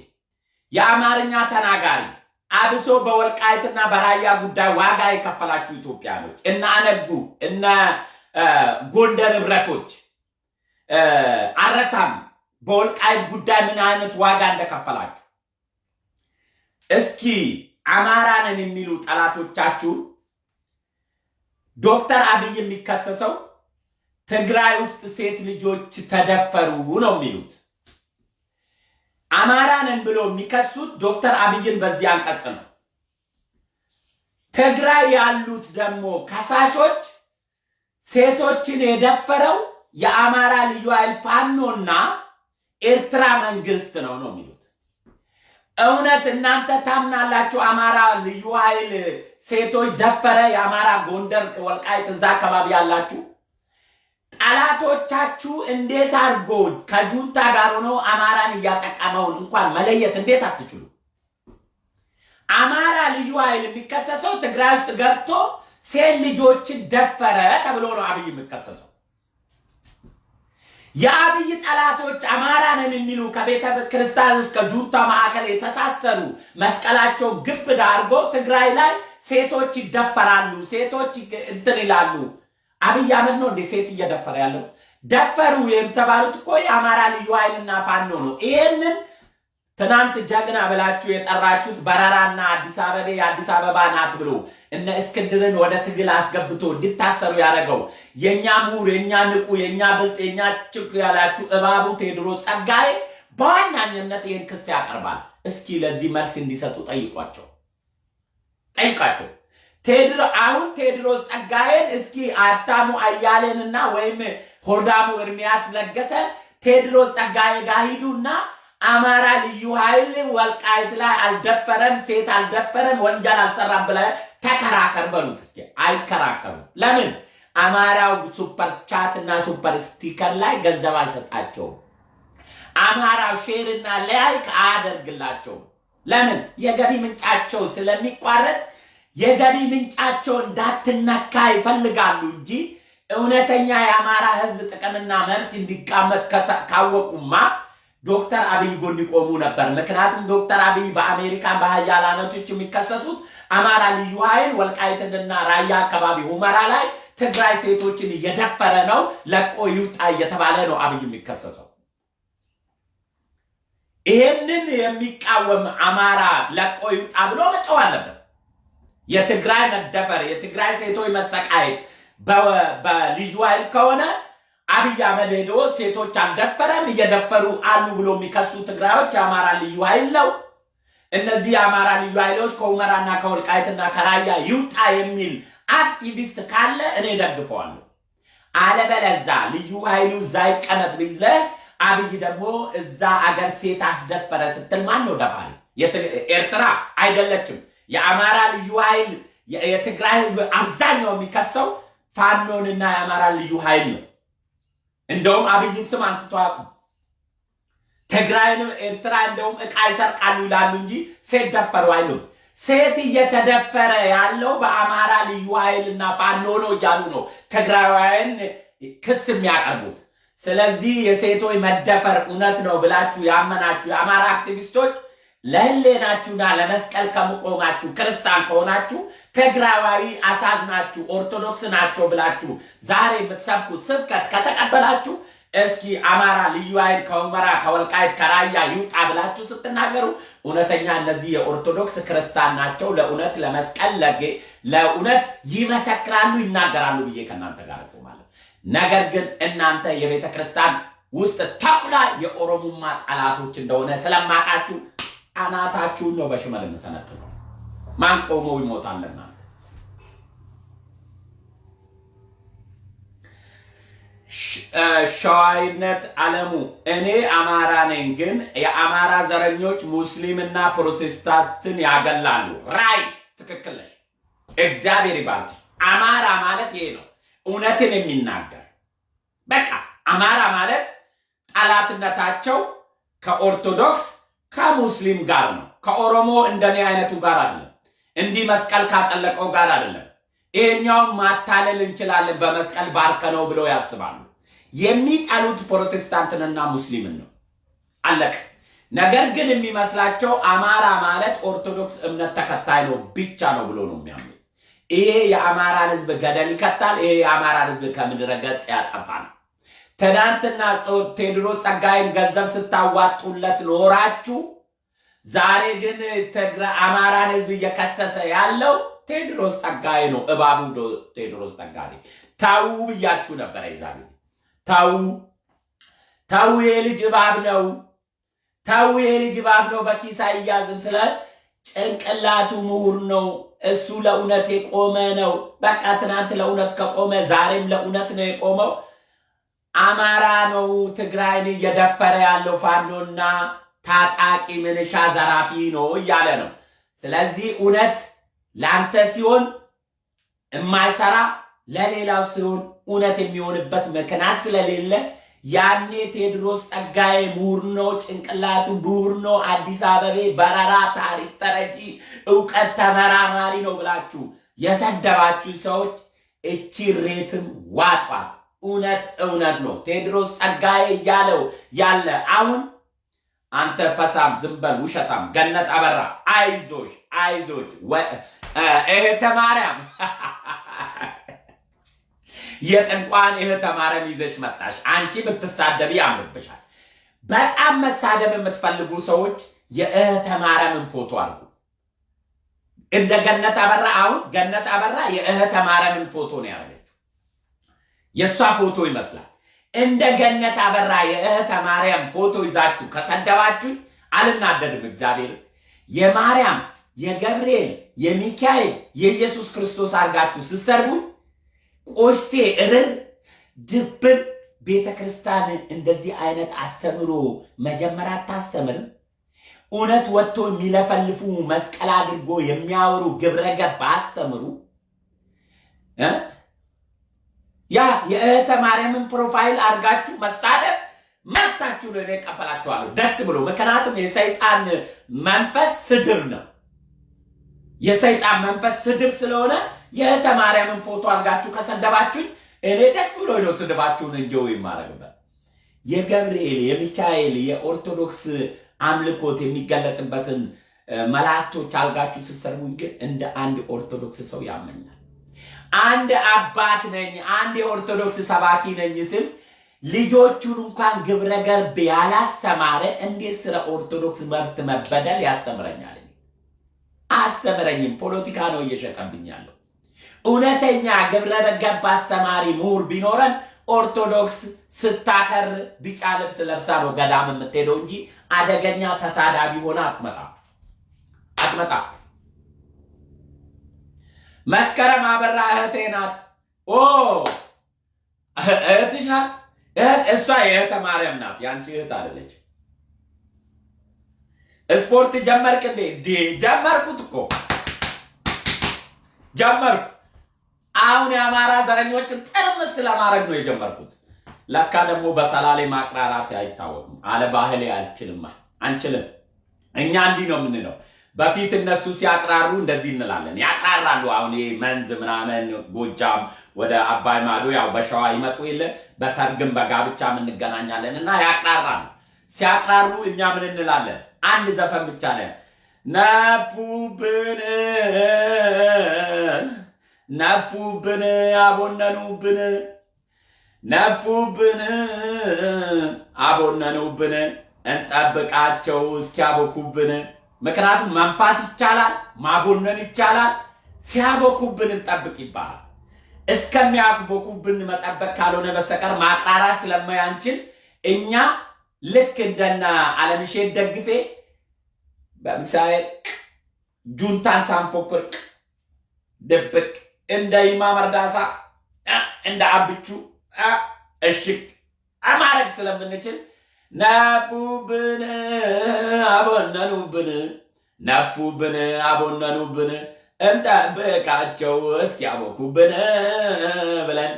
የአማርኛ ተናጋሪ አብሶ በወልቃይትና በራያ ጉዳይ ዋጋ የከፈላችሁ ኢትዮጵያኖች እና አነጉ እና ጎንደር ህብረቶች አረሳም በወልቃይት ጉዳይ ምን አይነት ዋጋ እንደከፈላችሁ እስኪ አማራንን የሚሉ ጠላቶቻችሁ ዶክተር አብይ የሚከሰሰው ትግራይ ውስጥ ሴት ልጆች ተደፈሩ ነው የሚሉት። አማራንን ብሎ የሚከሱት ዶክተር አብይን በዚህ አንቀጽ ነው። ትግራይ ያሉት ደግሞ ከሳሾች ሴቶችን የደፈረው የአማራ ልዩ ኃይል ፋኖና ኤርትራ መንግስት ነው የሚሉት። እውነት እናንተ ታምናላችሁ? አማራ ልዩ ኃይል ሴቶች ደፈረ? የአማራ ጎንደር፣ ወልቃይት እዛ አካባቢ ያላችሁ ጠላቶቻችሁ እንዴት አድርጎ ከጁንታ ጋር ሆኖ አማራን እያጠቃመውን እንኳን መለየት እንዴት አትችሉ? አማራ ልዩ ኃይል የሚከሰሰው ትግራይ ውስጥ ገብቶ ሴት ልጆችን ደፈረ ተብሎ ነው አብይ የሚከሰሰው። የአብይ ጠላቶች አማራንን የሚሉ ከቤተ ክርስቲያን እስከ ጁንታ ማዕከል የተሳሰሩ መስቀላቸው ግብዳ አድርጎ ትግራይ ላይ ሴቶች ይደፈራሉ፣ ሴቶች እንትን ይላሉ። አብይ አህመድ ነው እንደ ሴት እየደፈረ ያለው? ደፈሩ የተባሉት እኮ የአማራ ልዩ ኃይልና ፋኖ ነው። ይሄንን ትናንት ጀግና ብላችሁ የጠራችሁት በረራና አዲስ አበባ ናት ብሎ እነ እስክንድርን ወደ ትግል አስገብቶ እንዲታሰሩ ያደረገው የኛ ምሁር፣ የኛ ንቁ፣ የኛ ብልጥ፣ የኛ ችኩ ያላችሁ እባቡ ቴዎድሮስ ጸጋዬ በዋናኝነት ይህን ክስ ያቀርባል። እስኪ ለዚህ መልስ እንዲሰጡ ጠይቋቸው። አሁን ቴዎድሮስ ጸጋዬን እስኪ አታሙ አያሌንና ወይም ሆርዳሙ ኤርሚያስ ለገሰ ቴዎድሮስ ጸጋዬ ጋር ሂዱና አማራ ልዩ ኃይል ወልቃይት ላይ አልደፈረም፣ ሴት አልደፈረም፣ ወንጀል አልሰራም ብለህ ተከራከር በሉት። እስኪ አይከራከሩም። ለምን? አማራው ሱፐር ቻት እና ሱፐር ስቲከር ላይ ገንዘብ አልሰጣቸውም። አማራው ሼርና ላይክ አያደርግላቸውም። ለምን? የገቢ ምንጫቸው ስለሚቋረጥ የገቢ ምንጫቸው እንዳትነካ ይፈልጋሉ እንጂ እውነተኛ የአማራ ህዝብ ጥቅምና መብት እንዲቃመጥ ካወቁማ ዶክተር አብይ ጎን ይቆሙ ነበር። ምክንያቱም ዶክተር አብይ በአሜሪካ በሀያላኖች የሚከሰሱት አማራ ልዩ ኃይል ወልቃይትና ራያ አካባቢ ሁመራ ላይ ትግራይ ሴቶችን እየደፈረ ነው፣ ለቆ ይውጣ እየተባለ ነው አብይ የሚከሰሰው። ይሄንን የሚቃወም አማራ ለቆ ይውጣ ብሎ መጮህ አለበት። የትግራይ መደፈር፣ የትግራይ ሴቶች መሰቃየት በልዩ ኃይል ከሆነ አብይ አህመድ ሄዶ ሴቶች አልደፈረም እየደፈሩ አሉ ብሎ የሚከሱ ትግራዮች የአማራ ልዩ ኃይል ነው። እነዚህ የአማራ ልዩ ኃይሎች ከሁመራና ከወልቃይትና ከራያ ይውጣ የሚል አክቲቪስት ካለ እኔ ደግፈዋለሁ። አለበለዛ ልዩ ኃይሉ እዛ ይቀመጥ ብለህ አብይ ደግሞ እዛ አገር ሴት አስደፈረ ስትል ማን ነው ደፋሪ? ኤርትራ አይደለችም። የአማራ ልዩ ኃይል የትግራይ ህዝብ አብዛኛው የሚከሰው ፋኖንና የአማራ ልዩ ኃይል ነው። እንደውም አብይን ስም አንስቶ አያውቁም። ትግራይንም ኤርትራ እንደውም ዕቃ ይሰርቃሉ ይላሉ እንጂ ሴት ደፈሩ አይሉም። ሴት እየተደፈረ ያለው በአማራ ልዩ ኃይልና ፋኖ ነው እያሉ ነው ትግራዋይን ክስ የሚያቀርቡት። ስለዚህ የሴቶች መደፈር እውነት ነው ብላችሁ ያመናችሁ የአማራ አክቲቪስቶች ለህሌናችሁና ለመስቀል ከመቆማችሁ ክርስቲያን ከሆናችሁ ትግራዋይ አሳዝናችሁ ኦርቶዶክስ ናቸው ብላችሁ ዛሬ የምትሰብኩ ስብከት ከተቀበላችሁ እስኪ አማራ ልዩ ኃይል ከሁመራ ከወልቃይት ከራያ ይውጣ ብላችሁ ስትናገሩ እውነተኛ እነዚህ የኦርቶዶክስ ክርስቲያን ናቸው፣ ለእውነት ለመስቀል ለእውነት ይመሰክራሉ ይናገራሉ ብዬ ከእናንተ ጋር እቆማለሁ። ነገር ግን እናንተ የቤተ ክርስቲያን ውስጥ ተኩላ የኦሮሞማ ጠላቶች እንደሆነ ስለማቃችሁ አናታችሁን ነው በሽመል የምሰነጥቀው። ማን ቆሞ ይሞታል? እናንተ ሸዋይነት አለሙ እኔ አማራ ነኝ፣ ግን የአማራ ዘረኞች ሙስሊምና ፕሮቴስታንትን ያገላሉ። ራይት፣ ትክክል ነሽ። እግዚአብሔር ይባርክ። አማራ ማለት ይሄ ነው፣ እውነትን የሚናገር በቃ። አማራ ማለት ጠላትነታቸው ከኦርቶዶክስ ከሙስሊም ጋር ነው። ከኦሮሞ እንደኔ አይነቱ ጋር አይደለም። እንዲህ መስቀል ካጠለቀው ጋር አይደለም። ይሄኛውን ማታለል እንችላለን በመስቀል ባርከነው ብለው ያስባሉ። የሚጠሉት ፕሮቴስታንትንና ሙስሊምን ነው። አለቀ። ነገር ግን የሚመስላቸው አማራ ማለት ኦርቶዶክስ እምነት ተከታይ ነው ብቻ ነው ብሎ ነው የሚያምኑት። ይሄ የአማራን ህዝብ ገደል ይከታል። ይሄ የአማራን ህዝብ ከምድረ ገጽ ያጠፋል። ትናንትና ቴዎድሮስ ጸጋዬን ገንዘብ ስታዋጡለት ኖራችሁ፣ ዛሬ ግን አማራን ህዝብ እየከሰሰ ያለው ቴዎድሮስ ጸጋዬ ነው። እባቡ ቴዎድሮስ ጸጋዬ። ታው ብያችሁ ነበር። ይዛል ታው የልጅ እባብ ነው። ታው የልጅ እባብ ነው። በኪስ አይያዝም። ስለ ጭንቅላቱ ምሁር ነው። እሱ ለእውነት የቆመ ነው። በቃ ትናንት ለእውነት ከቆመ ዛሬም ለእውነት ነው የቆመው። አማራ ነው ትግራይን እየደፈረ ያለው ፋኖና ታጣቂ ምንሻ ዘራፊ ነው እያለ ነው። ስለዚህ እውነት ለአንተ ሲሆን የማይሰራ ለሌላው ሲሆን እውነት የሚሆንበት ምክንያት ስለሌለ ያኔ ቴዎድሮስ ጸጋዬ ምሁር ነው፣ ጭንቅላቱ ብሁር ነው፣ አዲስ አበቤ በረራ ታሪክ ተረጂ እውቀት ተመራማሪ ነው ብላችሁ የሰደባችሁ ሰዎች እቺ ሬትም ዋጧል። እውነት ነው። ቴዎድሮስ ጸጋዬ እያለው ያለ አሁን አንተ ፈሳም ዝምበል ውሸታም ገነት አበራ አይዞሽ እህተ ማርያም የጥንቋን እህተ ማርያም ይዘሽ መጣሽ። አንቺ ብትሳደቢ ያምርብሻል። በጣም መሳደብ የምትፈልጉ ሰዎች የእህተ ማርያምን ፎቶ አድርጉ። እንደ ገነት አበራ አሁን ገነት አበራ የእህተ ማርያምን ፎቶ ነው ያደረገችው። የእሷ ፎቶ ይመስላል። እንደ ገነት አበራ የእህተ ማርያም ፎቶ ይዛችሁ ከሰደባችሁ አልናደድም። እግዚአብሔር የማርያም የገብርኤል የሚካኤል የኢየሱስ ክርስቶስ አርጋችሁ ስትሰርቡ ቆሽቴ እርር ድብን ቤተ ክርስቲያን እንደዚህ አይነት አስተምሮ መጀመሪያ አታስተምርም። እውነት ወጥቶ የሚለፈልፉ መስቀል አድርጎ የሚያወሩ ግብረ ገብ አስተምሩ። ያ የእህተ ማርያምን ፕሮፋይል አድርጋችሁ መሳደብ መብታችሁ ነው። እቀበላችኋለሁ ደስ ብሎ። ምክንያቱም የሰይጣን መንፈስ ስድብ ነው። የሰይጣን መንፈስ ስድብ ስለሆነ የእህተ ማርያምን ፎቶ አድርጋችሁ ከሰደባችሁ እኔ ደስ ብሎ ነው ስድባችሁን እንጆ ይማረግበት። የገብርኤል የሚካኤል የኦርቶዶክስ አምልኮት የሚገለጽበትን መላእክቶች አድርጋችሁ ስትሰርቡ ግን እንደ አንድ ኦርቶዶክስ ሰው ያመኛል። አንድ አባት ነኝ፣ አንድ የኦርቶዶክስ ሰባኪ ነኝ ስል ልጆቹን እንኳን ግብረ ገብ ያላስተማረ እንዴት ስለ ኦርቶዶክስ መብት መበደል ያስተምረኛል? አስተምረኝም። ፖለቲካ ነው እየሸጠብኝ ያለው። እውነተኛ ግብረ ገብ አስተማሪ ምሁር ቢኖረን ኦርቶዶክስ ስታከር ቢጫ ልብስ ለብሳ ነው ገዳም የምትሄደው እንጂ አደገኛ ተሳዳቢ ሆነ አትመጣም። አትመጣ መስከረም አበራ እህቴ ናት ኦ እህትሽ ናት እሷ የእህተ ማርያም ናት ያንቺ እህት አይደለች ስፖርት ጀመርክ እንዴ ጀመርኩት እኮ ጀመርኩ አሁን የአማራ ዘረኞችን ጥርምስ ለማድረግ ነው የጀመርኩት ለካ ደግሞ በሰላሌ ማቅራራት አይታወቅም አለ ባህሌ አንችልም እኛ እንዲህ ነው የምንለው በፊት እነሱ ሲያቅራሩ እንደዚህ እንላለን ያቅራራሉ አሁን መንዝ ምናምን ጎጃም ወደ አባይ ማዶ ያው በሸዋ ይመጡ የለ በሰርግም በጋብቻም እንገናኛለን እና ያቅራራሉ ሲያቅራሩ እኛ ምን እንላለን አንድ ዘፈን ብቻ ነው ነፉብን አቦነኑብን እንጠብቃቸው እስኪያቦኩብን ምክንያቱም መንፋት ይቻላል ማቦነን ይቻላል ሲያቦኩብን እንጠብቅ ይባላል እስከሚያቦኩብን መጠበቅ ካልሆነ በስተቀር ማቅራራት ስለማያንችል እኛ ልክ እንደና አለምሼት ደግፌ በምሳሌ ጁንታን ሳንፎክር ድብቅ እንደ ኢማም እርዳሳ እንደ አብቹ እሽክ አማረግ ስለምንችል ነፉብን አቦነኑብን እንጠብቃቸው እስኪያቦኩብን ብለን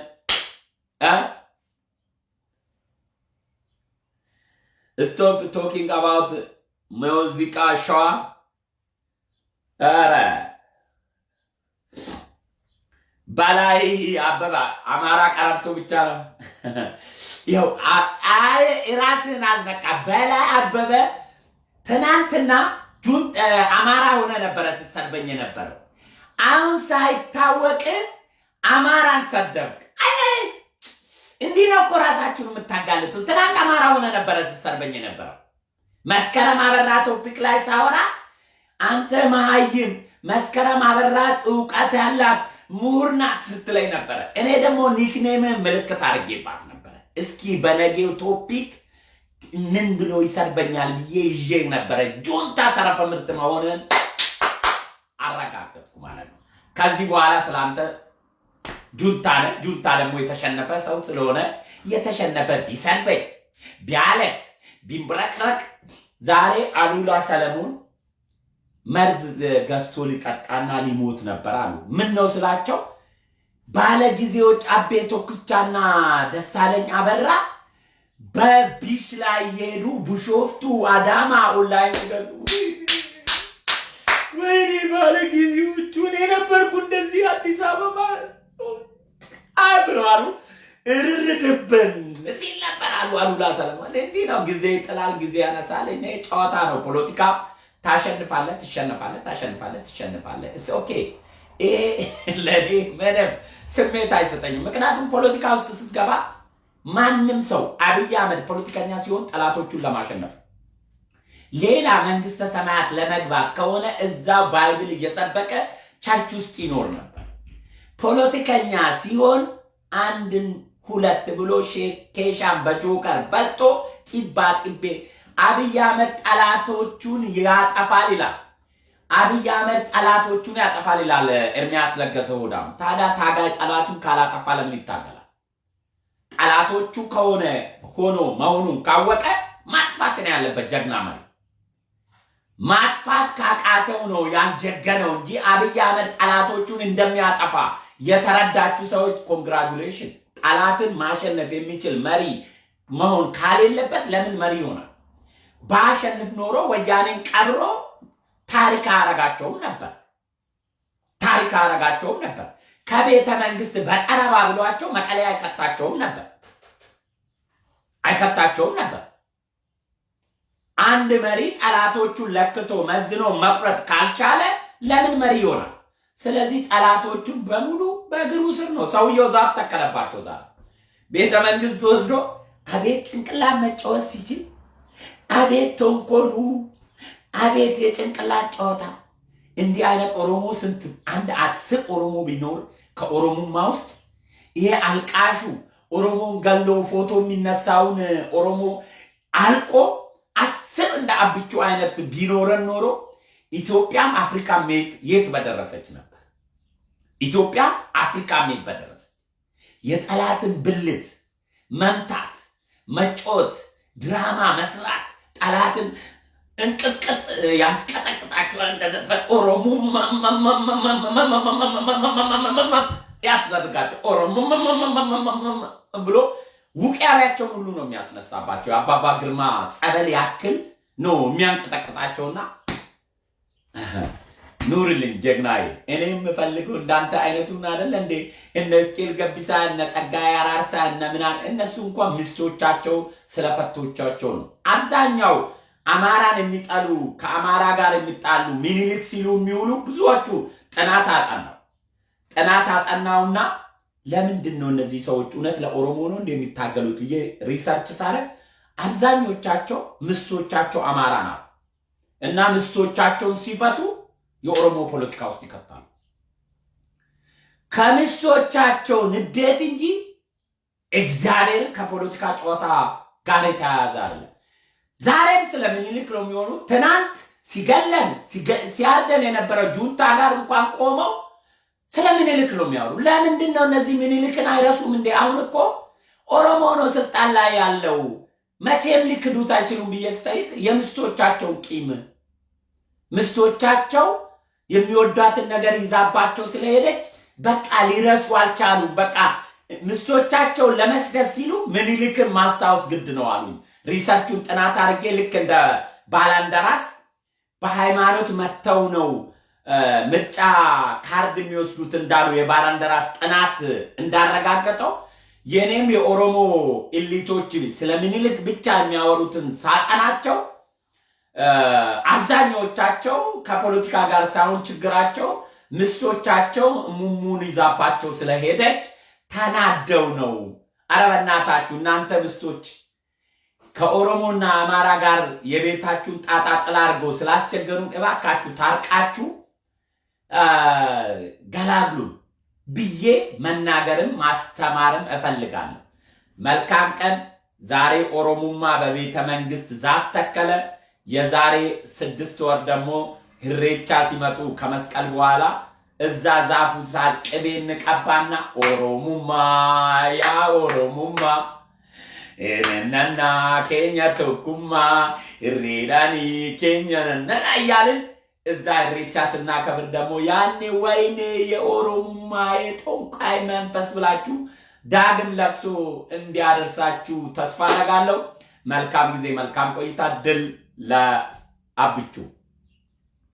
stop talking about ሙዚቃ ሸዋ ኧረ በላይ አበባ አማራ ቀረርቶ ብቻ ነው ይኸው ራስህን አዝነቃ በላይ አበበ ትናንትና አማራ ሆነ ነበረ ስትሰድበኝ የነበረው አሁን ሳይታወቅ አማራን ሰደብክ እንዲህ ነው እኮ ራሳችሁን የምታጋልጡት ትናንት አማራ ሆነ ነበረ ስትሰድበኝ የነበረው መስከረም አበራ ቶፒክ ላይ ሳወራ አንተ መሀይም መስከረም አበራ ዕውቀት ያላት ምሁር ናት ስትለኝ ነበረ እኔ ደግሞ ኒክኔም ምልክት አድርጌባት ነበረ እስኪ በነገው ቶፒክ ምን ብሎ ይሰድበኛል ብዬ ይዤ ነበረ ጁንታ ተረፈ ምርት መሆንን አረጋግጥኩ ማለት ነው ከዚህ በኋላ ስላንተ ጁንታ ደግሞ የተሸነፈ ሰው ስለሆነ የተሸነፈ ቢሰድበኝ ቢያለቅስ ቢንብረቅረቅ ዛሬ አሉላ ሰለሞን መርዝ ገዝቶ ሊጠጣና ሊሞት ነበር አሉ ምን ነው ስላቸው ባለ ጊዜዎች አቤ ቶክቻና ደሳለኝ አበራ በቢሽ ላይ የሄዱ ቡሾፍቱ አዳማ ኦንላይን ገሉ ወይኔ ባለ ጊዜዎቹ እኔ ነበርኩ እንደዚህ አዲስ አበባ አብራሩ እርርድብን ሲል ነበር አሉላ ሰለሞን እንዲህ ነው ጊዜ ይጥላል ጊዜ ያነሳል እኔ ጨዋታ ነው ፖለቲካ ታሸንፋለህ ትሸነፋለህ እስ ኦኬ ለኔ ምንም ስሜት አይሰጠኝም ምክንያቱም ፖለቲካ ውስጥ ስትገባ ማንም ሰው አብይ አህመድ ፖለቲከኛ ሲሆን ጠላቶቹን ለማሸነፍ ሌላ መንግስተ ሰማያት ለመግባት ከሆነ እዛው ባይብል እየሰበከ ቸርች ውስጥ ይኖር ነበር ፖለቲከኛ ሲሆን አንድን ሁለት ብሎ ኬሻን በጆከር በልቶ ጢባ ጢቤ አብይ አህመድ ጠላቶቹን ያጠፋል ይላል ኤርሚያስ ለገሰ ሆዳም ታዲያ ታጋይ ጠላቱን ካላጠፋ ለምን ይታገላል ጠላቶቹ ከሆነ መሆኑን ካወቀ ማጥፋት ነው ያለበት ጀግና ማለት ማጥፋት ካቃተው ነው ያልጀገነው እንጂ አብይ አህመድ ጠላቶቹን እንደሚያጠፋ የተረዳችሁ ሰዎች ኮንግራቹሌሽን ጠላትን ማሸነፍ የሚችል መሪ መሆን ካሌለበት ለምን መሪ ይሆናል ባሸንፍ ኖሮ ወያኔን ቀብሮ ታሪክ አረጋቸውም ነበር ከቤተ መንግስት በጠረባ ብሏቸው መቀሌ አይከታቸውም ነበር አንድ መሪ ጠላቶቹን ለክቶ መዝኖ መቁረጥ ካልቻለ ለምን መሪ ይሆናል ስለዚህ ጠላቶቹን በሙሉ በእግሩ ስር ነው ሰውየው ዛፍ ተከለባቸው ዛሬ ቤተ መንግስት ወስዶ አቤት ጭንቅላት መጫወት ሲችል አቤት ተንኮሉ አቤት የጭንቅላት ጨዋታ እንዲህ አይነት ኦሮሞ ስንት አንድ 10 ኦሮሞ ቢኖር ከኦሮሞማ ውስጥ ይሄ አልቃሹ ኦሮሞን ገሎ ፎቶ የሚነሳውን ኦሮሞ አልቆ 10 እንደ አብቹ አይነት ቢኖረን ኖሮ ኢትዮጵያም አፍሪካ ሜት የት በደረሰች ነበር። ኢትዮጵያ አፍሪካ ሜት በደረሰች። የጠላትን ብልት መምታት፣ መጮት፣ ድራማ መስራት፣ ጠላትን እንቅጥቅጥ ያስቀጠቅጣቸዋል። እንደዘፈን ኦሮሞ ያስደርጋቸው ኦሮሞ ብሎ ውቅያሪያቸውን ሁሉ ነው የሚያስነሳባቸው። አባባ ግርማ ጸበል ያክል ነው የሚያንቀጠቅጣቸውና ኑርልኝ ጀግናዬ። እኔ የምፈልገው እንዳንተ አይነቱን አይደል እንዴ? እነ እስኬል ገቢሳ እነ ጸጋዬ አራርሳ እነ ምናምን እነሱ እንኳን ሚስቶቻቸው ስለፈቶቻቸው ነው። አብዛኛው አማራን የሚጠሉ ከአማራ ጋር የሚጣሉ ሚኒሊክ ሲሉ የሚውሉ ብዙዎቹ ጥናት አጠናውና ለምንድን ነው እነዚህ ሰዎች እውነት ለኦሮሞ ነው እንደሚታገሉት ብዬ ሪሰርች ሳረግ አብዛኞቻቸው ምስቶቻቸው አማራ ናት እና ምስቶቻቸውን ሲፈቱ የኦሮሞ ፖለቲካ ውስጥ ይከታሉ። ከምስቶቻቸው ንዴት እንጂ እግዚአብሔር ከፖለቲካ ጨዋታ ጋር የተያያዘ አይደለም። ዛሬም ስለ ምኒልክ ነው የሚሆኑ። ትናንት ሲገለን ሲያርደን የነበረው ጁንታ ጋር እንኳን ቆመው ስለ ምኒልክ ነው የሚያወሩ። ለምንድን ነው እነዚህ ምኒልክን አይረሱም እንዴ? አሁን እኮ ኦሮሞ ነው ስልጣን ላይ ያለው፣ መቼም ሊክዱት አይችሉም ብዬ ስጠይቅ የምስቶቻቸው ቂም፣ ምስቶቻቸው የሚወዷትን ነገር ይዛባቸው ስለሄደች በቃ ሊረሱ አልቻሉም። በቃ ምስቶቻቸውን ለመስደብ ሲሉ ምኒልክን ማስታወስ ግድ ነው አሉኝ። ሪሰርቹን ጥናት አድርጌ ልክ እንደ ባላንደራስ በሃይማኖት መተው ነው ምርጫ ካርድ የሚወስዱት እንዳሉ የባላንደራስ ጥናት እንዳረጋገጠው የኔም የኦሮሞ ኢሊቶች ስለ ምኒልክ ብቻ የሚያወሩትን ሳጠናቸው አብዛኞቻቸው ከፖለቲካ ጋር ሳይሆን ችግራቸው ምስቶቻቸው ሙሙን ይዛባቸው ስለሄደች ተናደው ነው። ኧረ በእናታችሁ እናንተ ምስቶች ከኦሮሞና አማራ ጋር የቤታችሁን ጣጣ ጥላ አድርገው ስላስቸገሩን እባካችሁ ታርቃችሁ ገላግሉን ብዬ መናገርም ማስተማርም እፈልጋለሁ። መልካም ቀን። ዛሬ ኦሮሞማ በቤተ መንግስት ዛፍ ተከለ። የዛሬ 6 ወር ደግሞ ህሬቻ ሲመጡ ከመስቀል በኋላ እዛ ዛፉ ሳር ቅቤ እንቀባና ኦሮሙማ ያ ኦሮሙማ እነና ኬኛ ተኩማ እሬዳኒ ኬኛ ነና እያልን እዛ ህሬቻ ስናከብር ደግሞ ያኔ ወይኔ የኦሮሙማ የጦንቃይ መንፈስ ብላችሁ ዳግም ለቅሶ እንዲያደርሳችሁ ተስፋ አደርጋለሁ። መልካም ጊዜ፣ መልካም ቆይታ። ድል ለአብቹ።